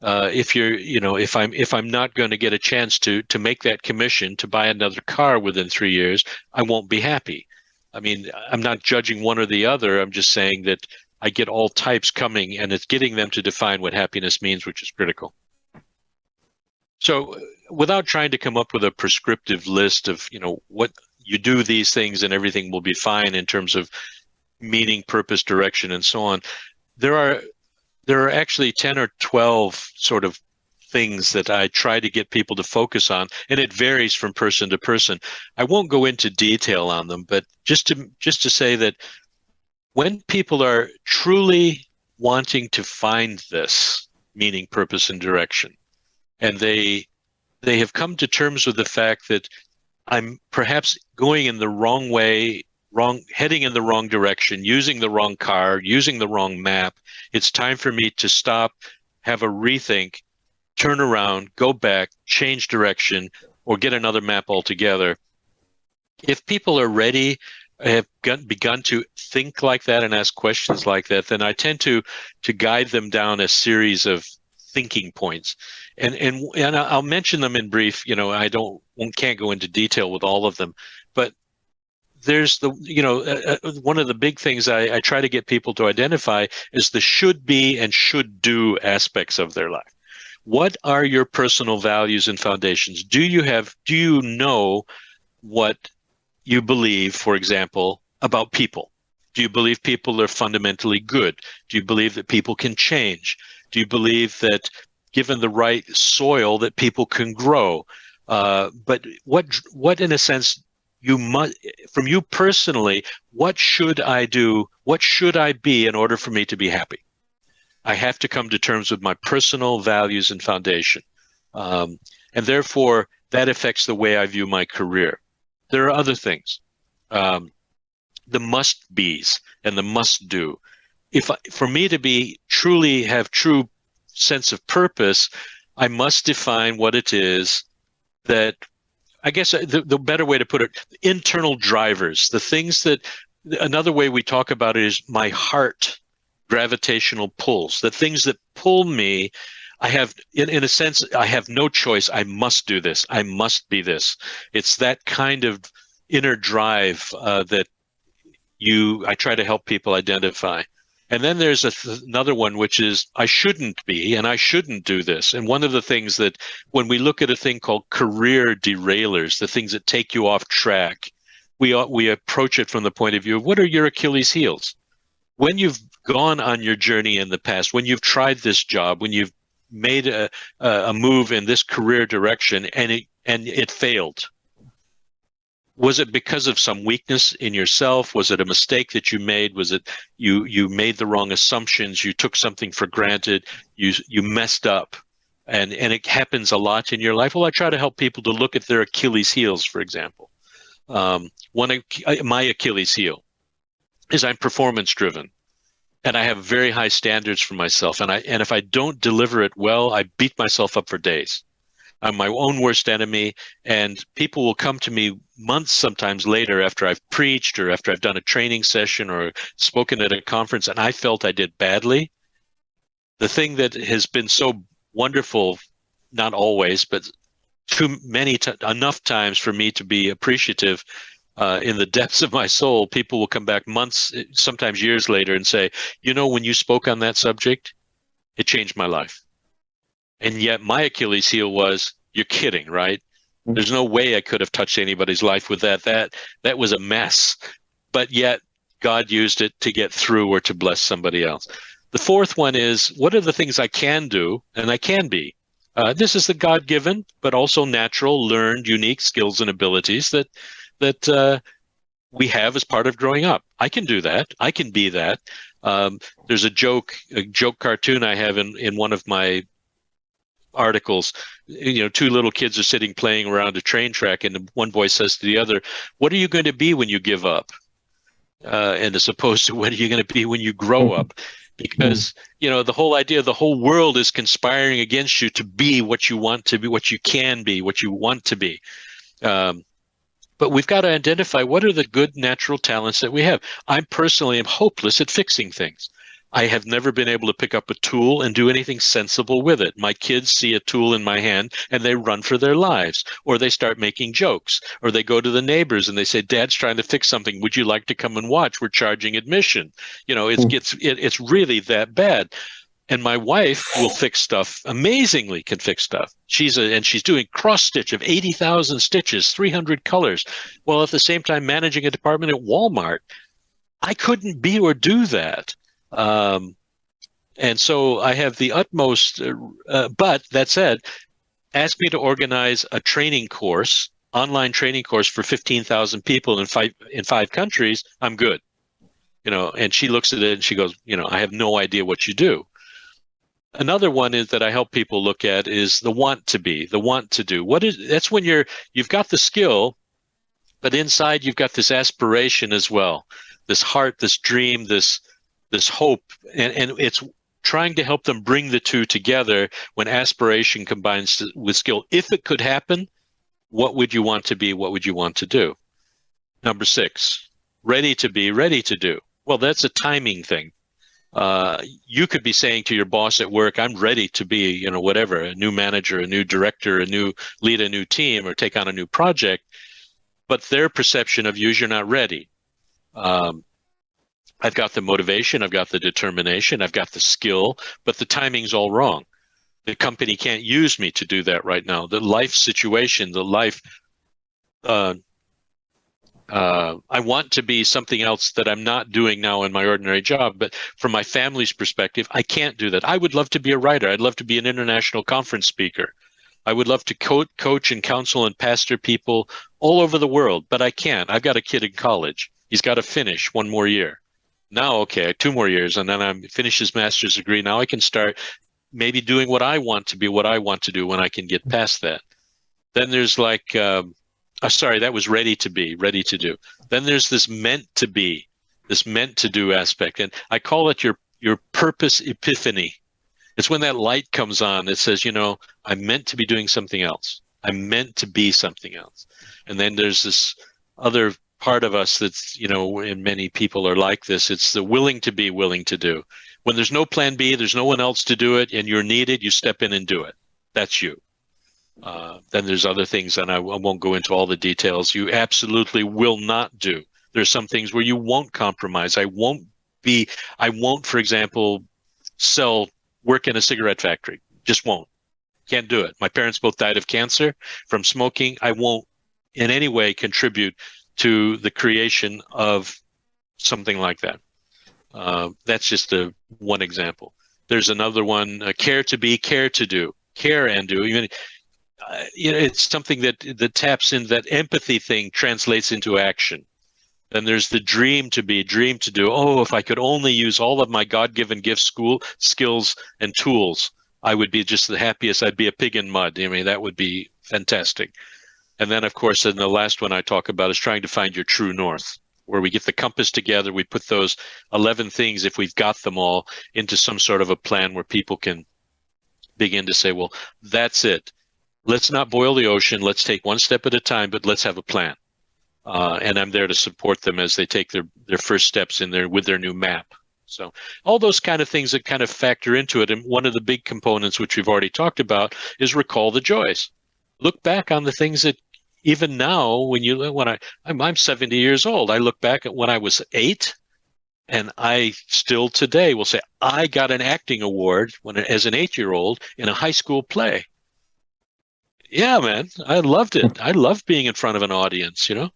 if I'm not going to get a chance to make that commission to buy another car within 3 years, I won't be happy. I mean, I'm not judging one or the other. I'm just saying that I get all types coming, and it's getting them to define what happiness means, which is critical. So, without trying to come up with a prescriptive list of, what you do these things and everything will be fine in terms of meaning, purpose, direction, and so on, there are actually 10 or 12 sort of things that I try to get people to focus on, and it varies from person to person. I won't go into detail on them, but just to say that when people are truly wanting to find this meaning, purpose, and direction, and they have come to terms with the fact that I'm perhaps going in the wrong way, heading in the wrong direction, using the wrong car, using the wrong map. It's time for me to stop, have a rethink, turn around, go back, change direction, or get another map altogether. If people are ready, have begun to think like that and ask questions like that, then I tend to guide them down a series of thinking points. And I'll mention them in brief. I can't go into detail with all of them, but there's one of the big things I try to get people to identify is the should be and should do aspects of their life. What are your personal values and foundations? Do you know what you believe, for example, about people? Do you believe people are fundamentally good? Do you believe that people can change? Do you believe that given the right soil that people can grow? But what in a sense you must, from you personally, what should I do? What should I be in order for me to be happy? I have to come to terms with my personal values and foundation. Um, and therefore, that affects the way I view my career. There are other things, um, the must be's and the must do. For me to be truly have true sense of purpose, I must define what it is that, I guess the better way to put it, internal drivers, the things that, another way we talk about it is my heart gravitational pulls, the things that pull me. I have, in a sense, I have no choice. I must do this. I must be this. It's that kind of inner drive that I try to help people identify. And then there's another one, which is I shouldn't be, and I shouldn't do this. And one of the things that when we look at a thing called career derailers, the things that take you off track, we approach it from the point of view of what are your Achilles heels? When you've gone on your journey in the past, when you've tried this job, when you've made a move in this career direction and it failed, was it because of some weakness in yourself? Was it a mistake that you made? Was it you made the wrong assumptions? You took something for granted? You messed up, and it happens a lot in your life. Well, I try to help people to look at their Achilles heels, for example. My Achilles heel is I'm performance driven, and I have very high standards for myself. And if I don't deliver it well, I beat myself up for days. I'm my own worst enemy, and people will come to me months sometimes later after I've preached or after I've done a training session or spoken at a conference and I felt I did badly. The thing that has been so wonderful, not always, but enough times for me to be appreciative in the depths of my soul, people will come back months, sometimes years later and say, when you spoke on that subject, it changed my life. And yet my Achilles heel was, you're kidding, right? There's no way I could have touched anybody's life with that. That was a mess. But yet God used it to get through or to bless somebody else. The fourth one is, what are the things I can do and I can be? This is the God-given, but also natural, learned, unique skills and abilities that we have as part of growing up. I can do that. I can be that. There's a joke cartoon I have in one of my articles. Two little kids are sitting playing around a train track, and one boy says to the other, "What are you going to be when you give up?" And as opposed to, what are you going to be when you grow up? Because the whole idea, the whole world is conspiring against you to be what you want to be, what you can be, what you want to be. But we've got to identify what are the good natural talents that we have. I personally am hopeless at fixing things. I have never been able to pick up a tool and do anything sensible with it. My kids see a tool in my hand and they run for their lives, or they start making jokes, or they go to the neighbors and they say, "Dad's trying to fix something. Would you like to come and watch? We're charging admission." It's really that bad. And my wife will fix stuff, amazingly can fix stuff. She's doing cross stitch of 80,000 stitches, 300 colors, while at the same time managing a department at Walmart. I couldn't be or do that. And so I have the utmost, but that said, ask me to organize a training course, online training course for 15,000 people in five countries, I'm good. And she looks at it and she goes, I have no idea what you do. Another one is that I help people look at is the want to be, the want to do. That's when you've got the skill, but inside you've got this aspiration as well, this heart, this dream, this hope, and it's trying to help them bring the two together when aspiration combines with skill. If it could happen, what would you want to be? What would you want to do? Number 6, ready to be, ready to do. Well, that's a timing thing. You could be saying to your boss at work, "I'm ready to be, whatever, a new manager, a new director, lead a new team or take on a new project." But their perception of you is you're not ready. I've got the motivation, I've got the determination, I've got the skill, but the timing's all wrong. The company can't use me to do that right now. The life situation, the life, uh, I want to be something else that I'm not doing now in my ordinary job. But from my family's perspective, I can't do that. I would love to be a writer. I'd love to be an international conference speaker. I would love to coach and counsel and pastor people all over the world, but I can't. I've got a kid in college. He's got to finish one more year. Now, okay, 2 more years, and then I'm finish his master's degree. Now I can start maybe doing what I want to be, what I want to do when I can get past that. Then there's like, sorry, that was ready to be, ready to do. Then there's this meant to be, this meant to do aspect, and I call it your purpose epiphany. It's when that light comes on that says, I'm meant to be doing something else. I'm meant to be something else. And then there's this other part of us that's, and many people are like this. It's the willing to be, willing to do. When there's no plan B, there's no one else to do it, and you're needed, you step in and do it. That's you. Then there's other things, and I won't go into all the details, you absolutely will not do. There's some things where you won't compromise. I won't, for example, work in a cigarette factory. Just won't. Can't do it. My parents both died of cancer from smoking. I won't in any way contribute to the creation of something like that. That's just one example. There's another one, care to be, care to do, care and do. Even it's something that taps in that empathy thing, translates into action. Then there's the dream to be, dream to do. Oh, if I could only use all of my God-given gifts, skills, and tools, I would be just the happiest. I'd be a pig in mud. I mean, that would be fantastic. And then, of course, and the last one I talk about is trying to find your true north, where we get the compass together. We put those 11 things, if we've got them all, into some sort of a plan where people can begin to say, well, that's it. Let's not boil the ocean. Let's take one step at a time, but let's have a plan. And I'm there to support them as they take their first steps in there with their new map. So all those kind of things that kind of factor into it. And one of the big components, which we've already talked about, is recall the joys. Look back on the things that even now, I'm 70 years old. I look back at when I was 8, and I still today will say, I got an acting award as an 8-year-old in a high school play. Yeah, man, I loved it. I loved being in front of an audience, and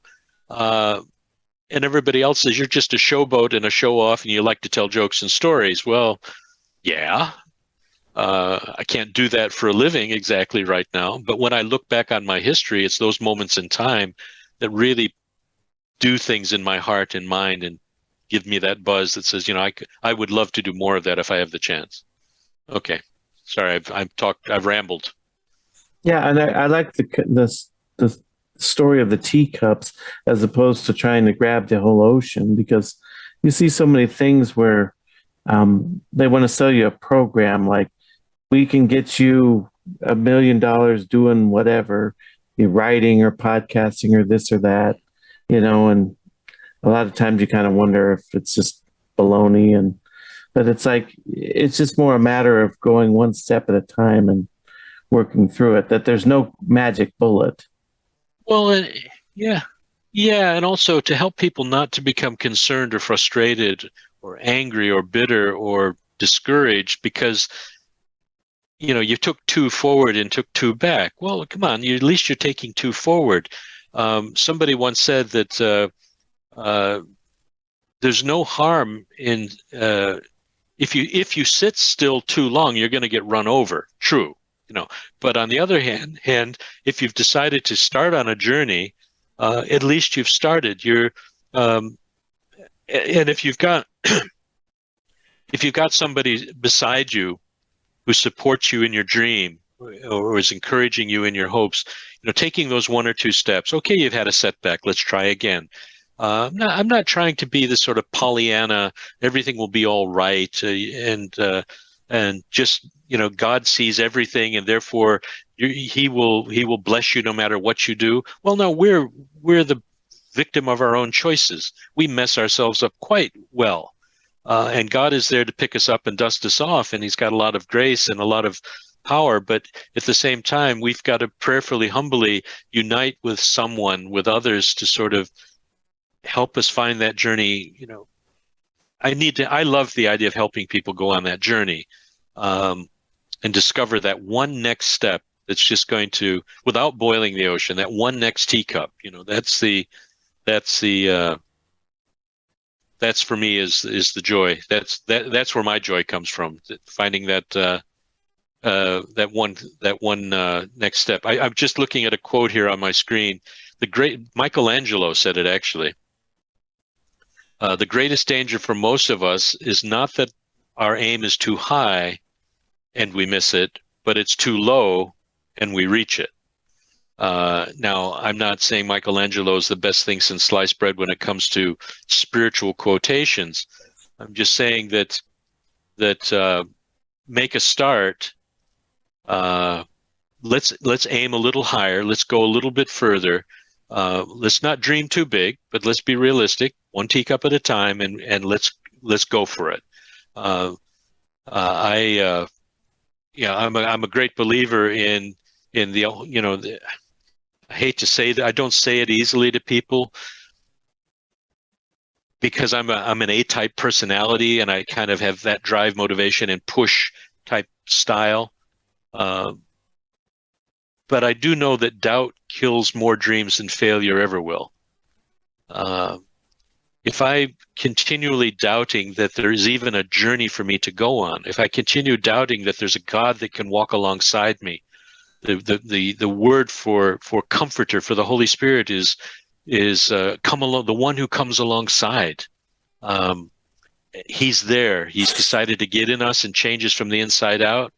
everybody else says you're just a showboat and a show off and you like to tell jokes and stories. Well, yeah, I can't do that for a living exactly right now. But when I look back on my history, it's those moments in time that really do things in my heart and mind and give me that buzz that says, I would love to do more of that if I have the chance. Okay. Sorry, I've rambled. Yeah, and I like the story of the teacups as opposed to trying to grab the whole ocean, because you see so many things where they want to sell you a program like, we can get you $1 million doing whatever, you're writing or podcasting or this or that, and a lot of times you kind of wonder if it's just baloney, but it's like, it's just more a matter of going one step at a time and working through it, that there's no magic bullet. Well, yeah. And also to help people not to become concerned or frustrated or angry or bitter or discouraged because, you took 2 forward and took 2 back. Well, come on, at least you're taking 2 forward. Somebody once said that there's no harm in if you sit still too long, you're going to get run over. True. But on the other hand, if you've decided to start on a journey, at least you've started. And if you've got somebody beside you who supports you in your dream or is encouraging you in your hopes, taking those 1 or 2 steps. Okay, you've had a setback. Let's try again. I'm not trying to be this sort of Pollyanna, everything will be all right, and just God sees everything and therefore he will bless you no matter what you do. Well, no, we're the victim of our own choices. We mess ourselves up quite well, and God is there to pick us up and dust us off, and he's got a lot of grace and a lot of power, but at the same time we've got to prayerfully, humbly unite with others to sort of help us find that journey. I love the idea of helping people go on that journey. And and discover that one next step that's just going to, without boiling the ocean, that one next teacup. That's for me is the joy. That's where my joy comes from. Finding that one next step. I'm just looking at a quote here on my screen. The great Michelangelo said it actually. The greatest danger for most of us is not that our aim is too high and we miss it, but it's too low and we reach it. Now, I'm not saying Michelangelo is the best thing since sliced bread when it comes to spiritual quotations. I'm just saying that make a start. Let's aim a little higher. Let's go a little bit further. Let's not dream too big, but let's be realistic. One teacup at a time, and let's go for it. I'm a great believer in the. I hate to say that, I don't say it easily to people because I'm an A-type personality, and I kind of have that drive, motivation, and push type style. But I do know that doubt kills more dreams than failure ever will. If I continually doubting that there is even a journey for me to go on, if I continue doubting that there's a God that can walk alongside me, the word for comforter, for the Holy Spirit is come along, the one who comes alongside. He's there. He's decided to get in us and change us from the inside out.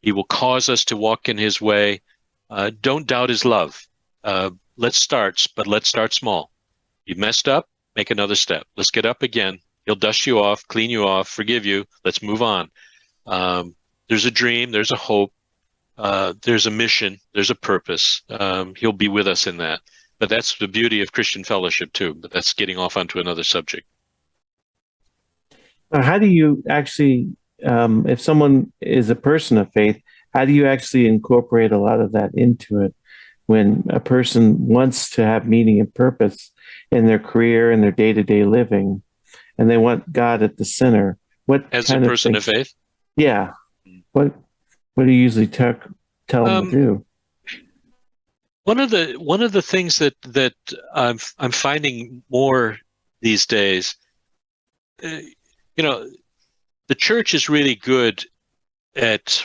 He will cause us to walk in his way. Don't doubt his love. Let's start small. You messed up, make another step. Let's get up again. He'll dust you off, clean you off, forgive you. Let's move on. There's a dream, there's a hope, there's a mission, there's a purpose. He'll be with us in that. But that's the beauty of Christian fellowship too. But that's getting off onto another subject. How do you actually, if someone is a person of faith, how do you actually incorporate a lot of that into it when a person wants to have meaning and purpose in their career and their day-to-day living, and they want God at the center? What As kind a person of faith? Yeah. What do you usually tell them to do? One of the things that I'm finding more these days, the church is really good at,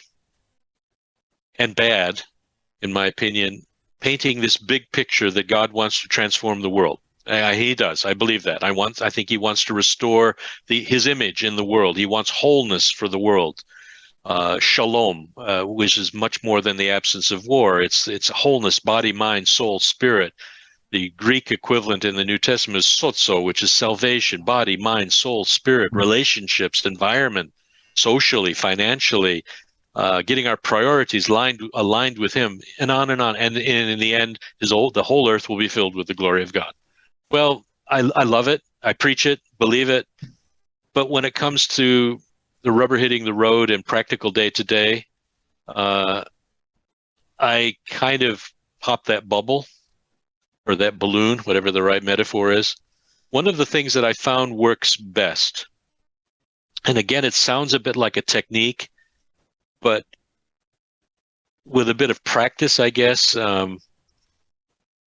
and bad, in my opinion, painting this big picture that God wants to transform the world. He does. I believe that. I think he wants to restore his image in the world. He wants wholeness for the world. Shalom, which is much more than the absence of war. It's wholeness, body, mind, soul, spirit. The Greek equivalent in the New Testament is sozo, which is salvation, body, mind, soul, spirit, relationships, environment, socially, financially, getting our priorities aligned with him, and on and on. And in the end, the whole earth will be filled with the glory of God. Well, I love it. I preach it, believe it. But when it comes to the rubber hitting the road and practical day to day, I kind of pop that bubble or that balloon, whatever the right metaphor is. One of the things that I found works best, and again, it sounds a bit like a technique, but with a bit of practice, I guess.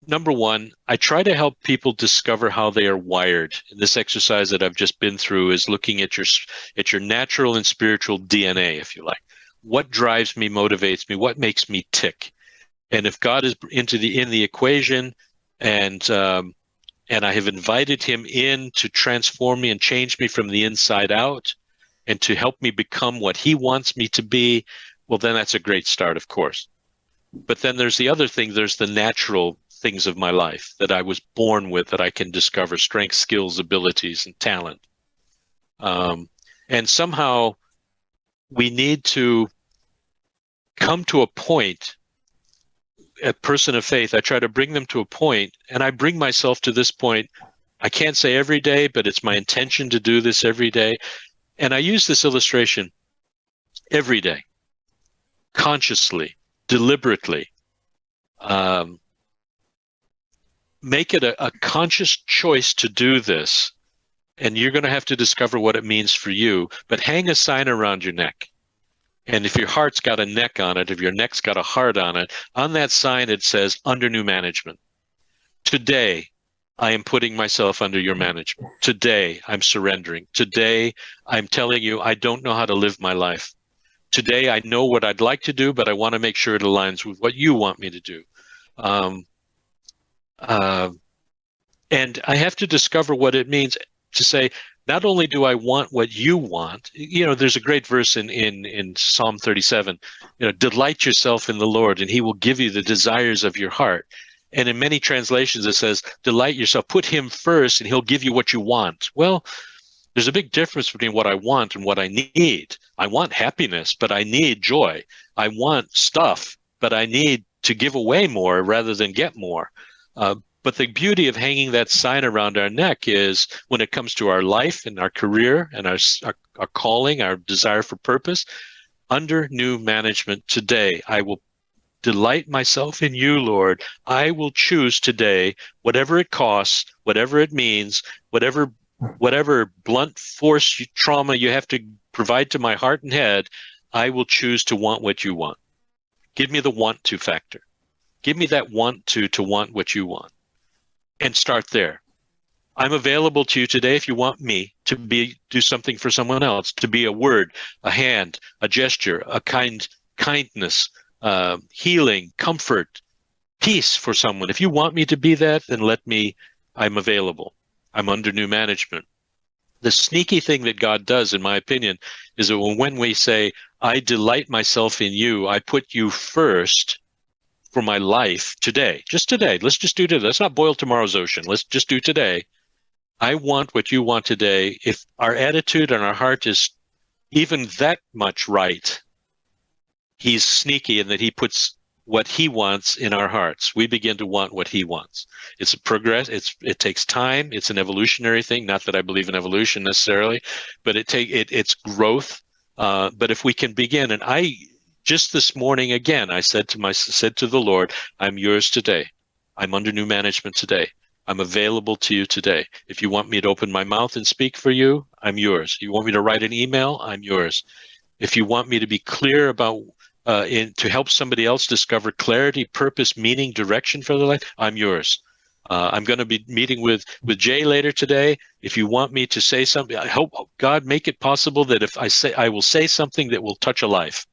Number one, I try to help people discover how they are wired. And this exercise that I've just been through is looking at your natural and spiritual DNA, if you like. What drives me, motivates me, what makes me tick? And if God is in the equation, and I have invited him in to transform me and change me from the inside out, and to help me become what he wants me to be, well, then that's a great start, of course. But then there's the other thing. There's the natural things of my life that I was born with, that I can discover: strengths, skills, abilities, and talent. And somehow we need to come to a point, a person of faith, I try to bring them to a point, and I bring myself to this point. I can't say every day, but it's my intention to do this every day. And I use this illustration every day, consciously, deliberately. Make it a conscious choice to do this, and you're going to have to discover what it means for you. But hang a sign around your neck. And if your heart's got a neck on it, if your neck's got a heart on it, on that sign it says under new management. Today, I am putting myself under your management. Today, I'm surrendering. Today, I'm telling you, I don't know how to live my life. Today, I know what I'd like to do, but I want to make sure it aligns with what you want me to do. Um, uh, and I have to discover what it means to say, not only do I want what you want, there's a great verse in Psalm 37, delight yourself in the Lord and he will give you the desires of your heart. And in many translations, it says, delight yourself, put him first and he'll give you what you want. Well, there's a big difference between what I want and what I need. I want happiness, but I need joy. I want stuff, but I need to give away more rather than get more. But the beauty of hanging that sign around our neck is when it comes to our life and our career and our calling, our desire for purpose, under new management today, I will delight myself in you, Lord. I will choose today, whatever it costs, whatever it means, whatever blunt force trauma you have to provide to my heart and head, I will choose to want what you want. Give me the want to factor. Give me that want to want what you want. And start there. I'm available to you today if you want me to do something for someone else, to be a word, a hand, a gesture, a kindness, healing, comfort, peace for someone. If you want me to be that, then I'm available. I'm under new management. The sneaky thing that God does, in my opinion, is that when we say, I delight myself in you, I put you first for my life today, just today. Let's just do today. Let's not boil tomorrow's ocean. Let's just do today. I want what you want today. If our attitude and our heart is even that much right, he's sneaky in that he puts what he wants in our hearts. We begin to want what he wants. It's a progress. It takes time. It's an evolutionary thing. Not that I believe in evolution necessarily, but it's growth. But if we can begin, and just this morning, again, I said to the Lord, I'm yours today. I'm under new management today. I'm available to you today. If you want me to open my mouth and speak for you, I'm yours. You want me to write an email, I'm yours. If you want me to be clear about to help somebody else discover clarity, purpose, meaning, direction for their life, I'm yours. I'm going to be meeting with Jay later today. If you want me to say something, I hope God make it possible that if I will say something that will touch a life.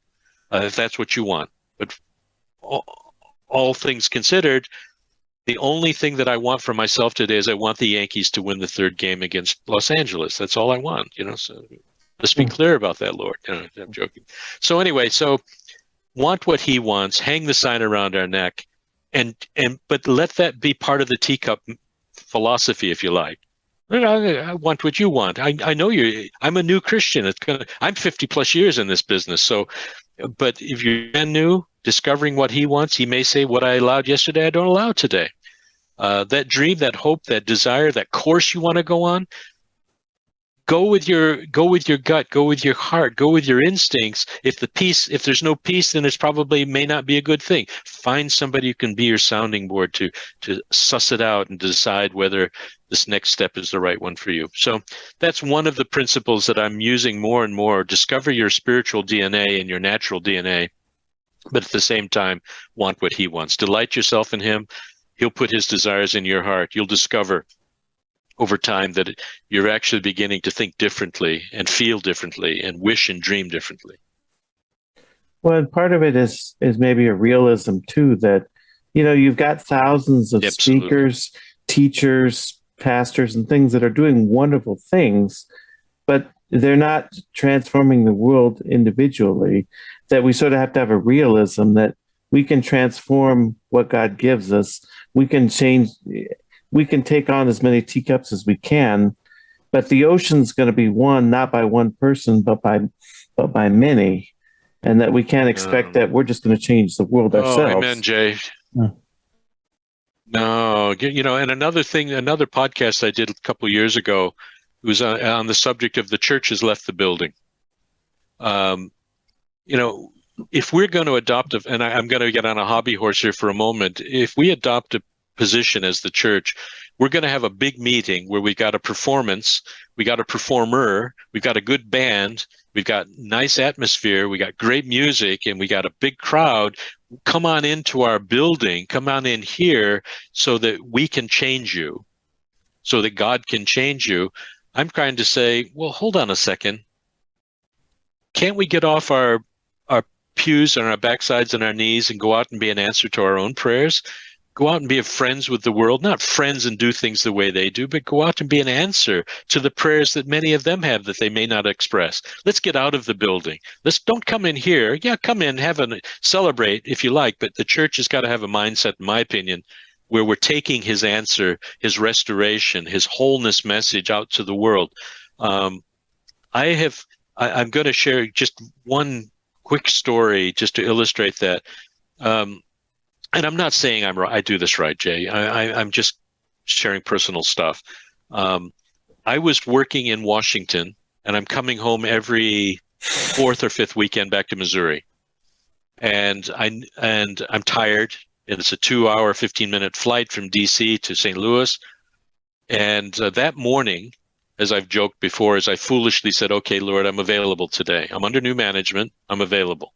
If that's what you want. But all things considered, the only thing that I want for myself today is I want the Yankees to win the third game against Los Angeles. That's all I want, So let's be clear about that, Lord. I'm joking. So anyway, want what he wants, hang the sign around our neck, but let that be part of the teacup philosophy, if you like. I want what you want. I know I'm a new Christian. I'm 50 plus years in this business. But if you're brand new, discovering what he wants, he may say, what I allowed yesterday, I don't allow today. That dream, that hope, that desire, that course you want to go on, go with your gut, go with your heart, go with your instincts. If there's no peace, then it probably may not be a good thing. Find somebody who can be your sounding board to suss it out and decide whether this next step is the right one for you. So that's one of the principles that I'm using more and more. Discover your spiritual DNA and your natural DNA, but at the same time, want what he wants. Delight yourself in him. He'll put his desires in your heart. You'll discover over time that you're actually beginning to think differently and feel differently and wish and dream differently. Well, and part of it is maybe a realism too, that you've got thousands of Absolutely. speakers, teachers, pastors, and things that are doing wonderful things, but they're not transforming the world individually. That we sort of have to have a realism that we can transform what God gives us. We can change. We can take on as many teacups as we can, but the ocean's going to be won not by one person, but by many, and that we can't expect that we're just going to change the world ourselves. Amen, Jay. No, and another podcast I did a couple of years ago was on the subject of the church has left the building. If we're going to adopt and I'm going to get on a hobby horse here for a moment, if we adopt a position as the church. We're going to have a big meeting where we've got a performance, we got a performer, we've got a good band, we've got nice atmosphere, we got great music, and we got a big crowd. Come on into our building, come on in here so that we can change you, so that God can change you. I'm trying to say, well, hold on a second. Can't we get off our pews and our backsides and our knees and go out and be an answer to our own prayers? Go out and be friends with the world, not friends and do things the way they do, but go out and be an answer to the prayers that many of them have that they may not express. Let's get out of the building. Don't come in here. Yeah, come in, celebrate if you like, but the church has got to have a mindset, in my opinion, where we're taking his answer, his restoration, his wholeness message out to the world. I'm going to share just one quick story just to illustrate that. And I'm not saying I do this right, Jay. I'm just sharing personal stuff. I was working in Washington, and I'm coming home every fourth or fifth weekend back to Missouri. And I'm tired. And it's a 2-hour, 15-minute flight from D.C. to St. Louis. And that morning, as I've joked before, as I foolishly said, okay, Lord, I'm available today. I'm under new management. I'm available.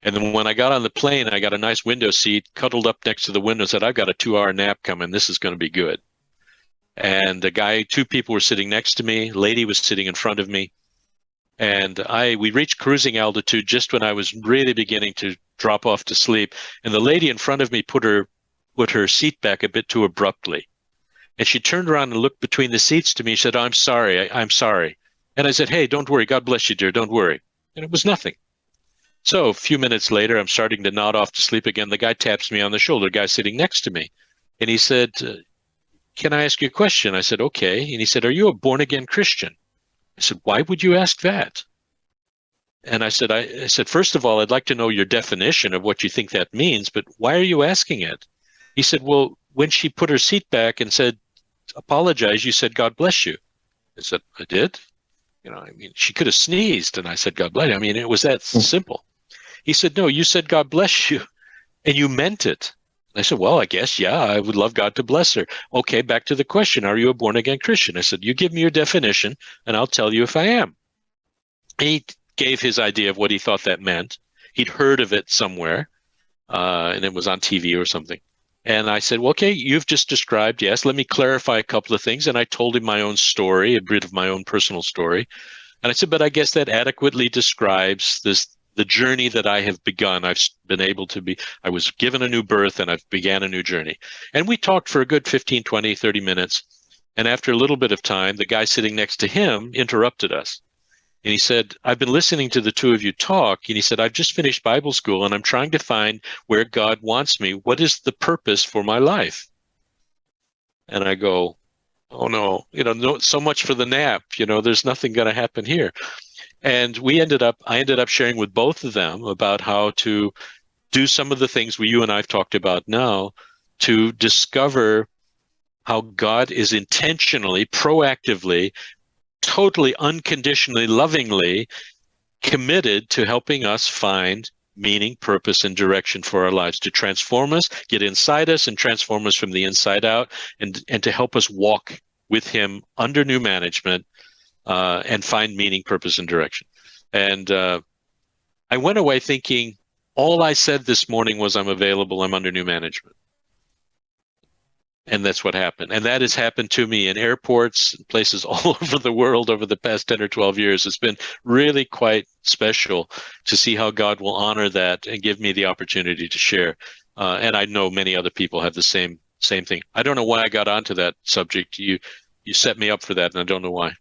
And then when I got on the plane, I got a nice window seat, cuddled up next to the window, said, I've got a 2-hour nap coming. This is going to be good. And two people were sitting next to me. Lady was sitting in front of me. And we reached cruising altitude just when I was really beginning to drop off to sleep. And the lady in front of me put her seat back a bit too abruptly. And she turned around and looked between the seats to me. She said, I'm sorry. I'm sorry. And I said, hey, don't worry. God bless you, dear. Don't worry. And it was nothing. So a few minutes later, I'm starting to nod off to sleep again. The guy taps me on the shoulder, the guy sitting next to me. And he said, can I ask you a question? I said, okay. And he said, are you a born-again Christian? I said, why would you ask that? And I said, first of all, I'd like to know your definition of what you think that means, but why are you asking it? He said, well, when she put her seat back and said, apologize, you said, God bless you. I said, I did? She could have sneezed, and I said, God bless you. It was that simple. He said, no, you said, God bless you, and you meant it. I said, well, I guess, yeah, I would love God to bless her. Okay, back to the question, are you a born-again Christian? I said, you give me your definition, and I'll tell you if I am. He gave his idea of what he thought that meant. He'd heard of it somewhere, and it was on TV or something. And I said, well, okay, you've just described, yes, let me clarify a couple of things. And I told him my own story, a bit of my own personal story. And I said, but I guess that adequately describes the journey that I have begun. I was given a new birth, and I've began a new journey. And we talked for a good 15, 20, 30 minutes. And after a little bit of time, the guy sitting next to him interrupted us. And he said, I've been listening to the two of you talk. And he said, I've just finished Bible school, and I'm trying to find where God wants me. What is the purpose for my life? And I go, oh, no, so much for the nap. There's nothing going to happen here. And I ended up sharing with both of them about how to do some of the things you and I've talked about now to discover how God is intentionally, proactively, totally unconditionally, lovingly committed to helping us find meaning, purpose, and direction for our lives, to transform us, get inside us, and transform us from the inside out, and to help us walk with him under new management and find meaning, purpose, and direction. And I went away thinking, all I said this morning was, I'm available, I'm under new management. And that's what happened. And that has happened to me in airports, places all over the world over the past 10 or 12 years. It's been really quite special to see how God will honor that and give me the opportunity to share. And I know many other people have the same thing. I don't know why I got onto that subject. You set me up for that, and I don't know why.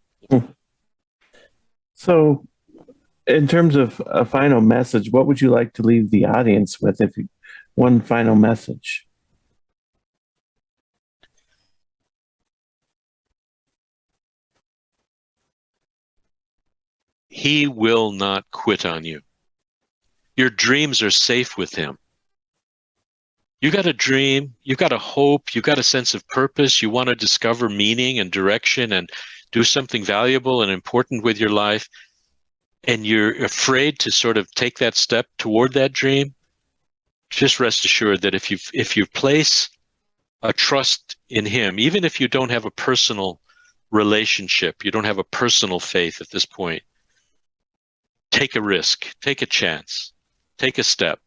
So, in terms of a final message, what would you like to leave the audience with? One final message. He will not quit on you. Your dreams are safe with him. You got a dream, you got a hope, you got a sense of purpose, you want to discover meaning and direction and do something valuable and important with your life, and you're afraid to sort of take that step toward that dream. Just rest assured that if you place a trust in him, even if you don't have a personal relationship, you don't have a personal faith at this point. Take a risk, take a chance, take a step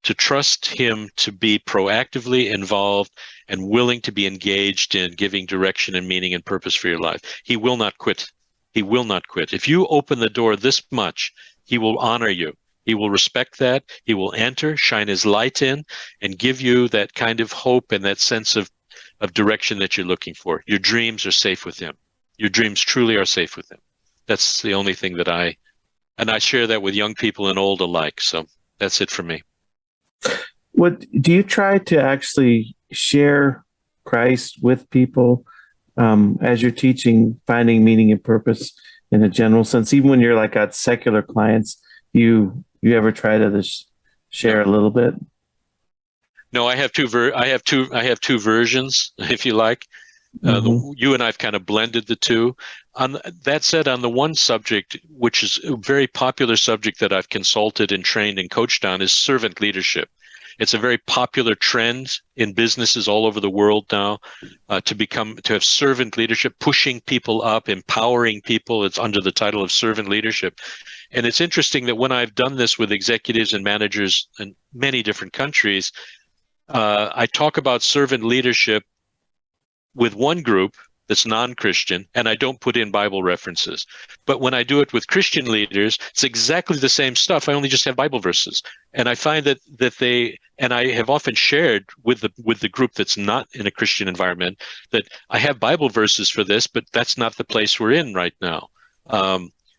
to trust him to be proactively involved and willing to be engaged in giving direction and meaning and purpose for your life. He will not quit. He will not quit. If you open the door this much, he will honor you. He will respect that. He will enter, shine his light in, and give you that kind of hope and that sense of direction that you're looking for. Your dreams are safe with him. Your dreams truly are safe with him. That's the only thing that and I share that with young people and old alike. So that's it for me. What do you try to actually share Christ with people as you're teaching, finding meaning and purpose in a general sense? Even when you're like at secular clients, you ever try to just share a little bit? No, I have two versions, if you like. You and I've kind of blended the two. On that said, on the one subject, which is a very popular subject that I've consulted and trained and coached on, is servant leadership. It's a very popular trend in businesses all over the world now to have servant leadership, pushing people up, empowering people. It's under the title of servant leadership. And it's interesting that when I've done this with executives and managers in many different countries, I talk about servant leadership with one group that's non-Christian, and I don't put in Bible references. But when I do it with Christian leaders, it's exactly the same stuff. I only just have Bible verses. And I find that they, and I have often shared with the group that's not in a Christian environment, that I have Bible verses for this, but that's not the place we're in right now.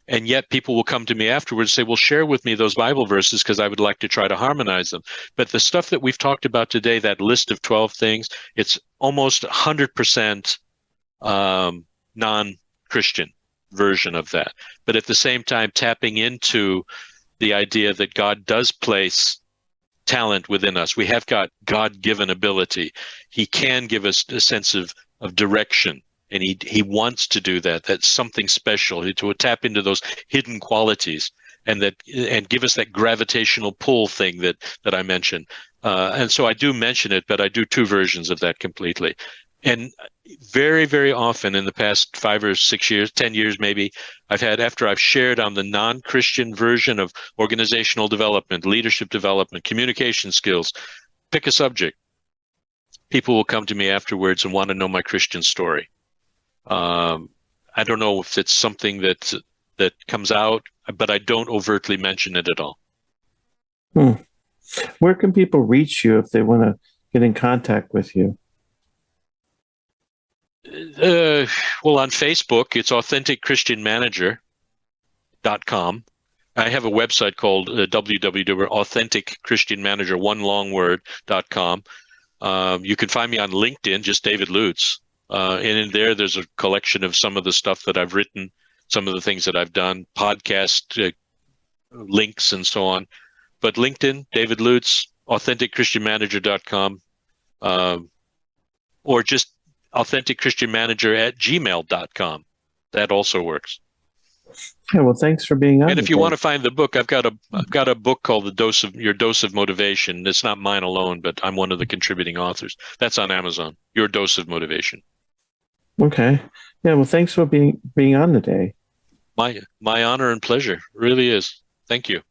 And yet people will come to me afterwards and say, well, share with me those Bible verses because I would like to try to harmonize them. But the stuff that we've talked about today, that list of 12 things, it's almost 100% non-Christian version of that. But at the same time, tapping into the idea that God does place talent within us. We have got God-given ability. He can give us a sense of direction. And he wants to do that. That's something special, to tap into those hidden qualities and give us that gravitational pull thing that I mentioned. And so I do mention it, but I do two versions of that completely. And very, very often in the past 5 or 6 years, 10 years maybe, after I've shared on the non-Christian version of organizational development, leadership development, communication skills, pick a subject, people will come to me afterwards and want to know my Christian story. I don't know if it's something that comes out, but I don't overtly mention it at all. Where can people reach you if they want to get in contact with you? Well, on Facebook, it's AuthenticChristianManager.com. I have a website called www.AuthenticChristianManager, one long word.com. You can find me on LinkedIn, just David Lutes. And in there's a collection of some of the stuff that I've written, some of the things that I've done, podcast links and so on. But LinkedIn, David Lutes, AuthenticChristianManager.com, or just AuthenticChristianManager@gmail.com. That also works. Yeah, well, thanks for being on. And if you want to find the book, I've got a book called Your Dose of Motivation. It's not mine alone, but I'm one of the contributing authors. That's on Amazon. Your Dose of Motivation. Okay. Yeah, well, thanks for being on today. My honor and pleasure. Really is. Thank you.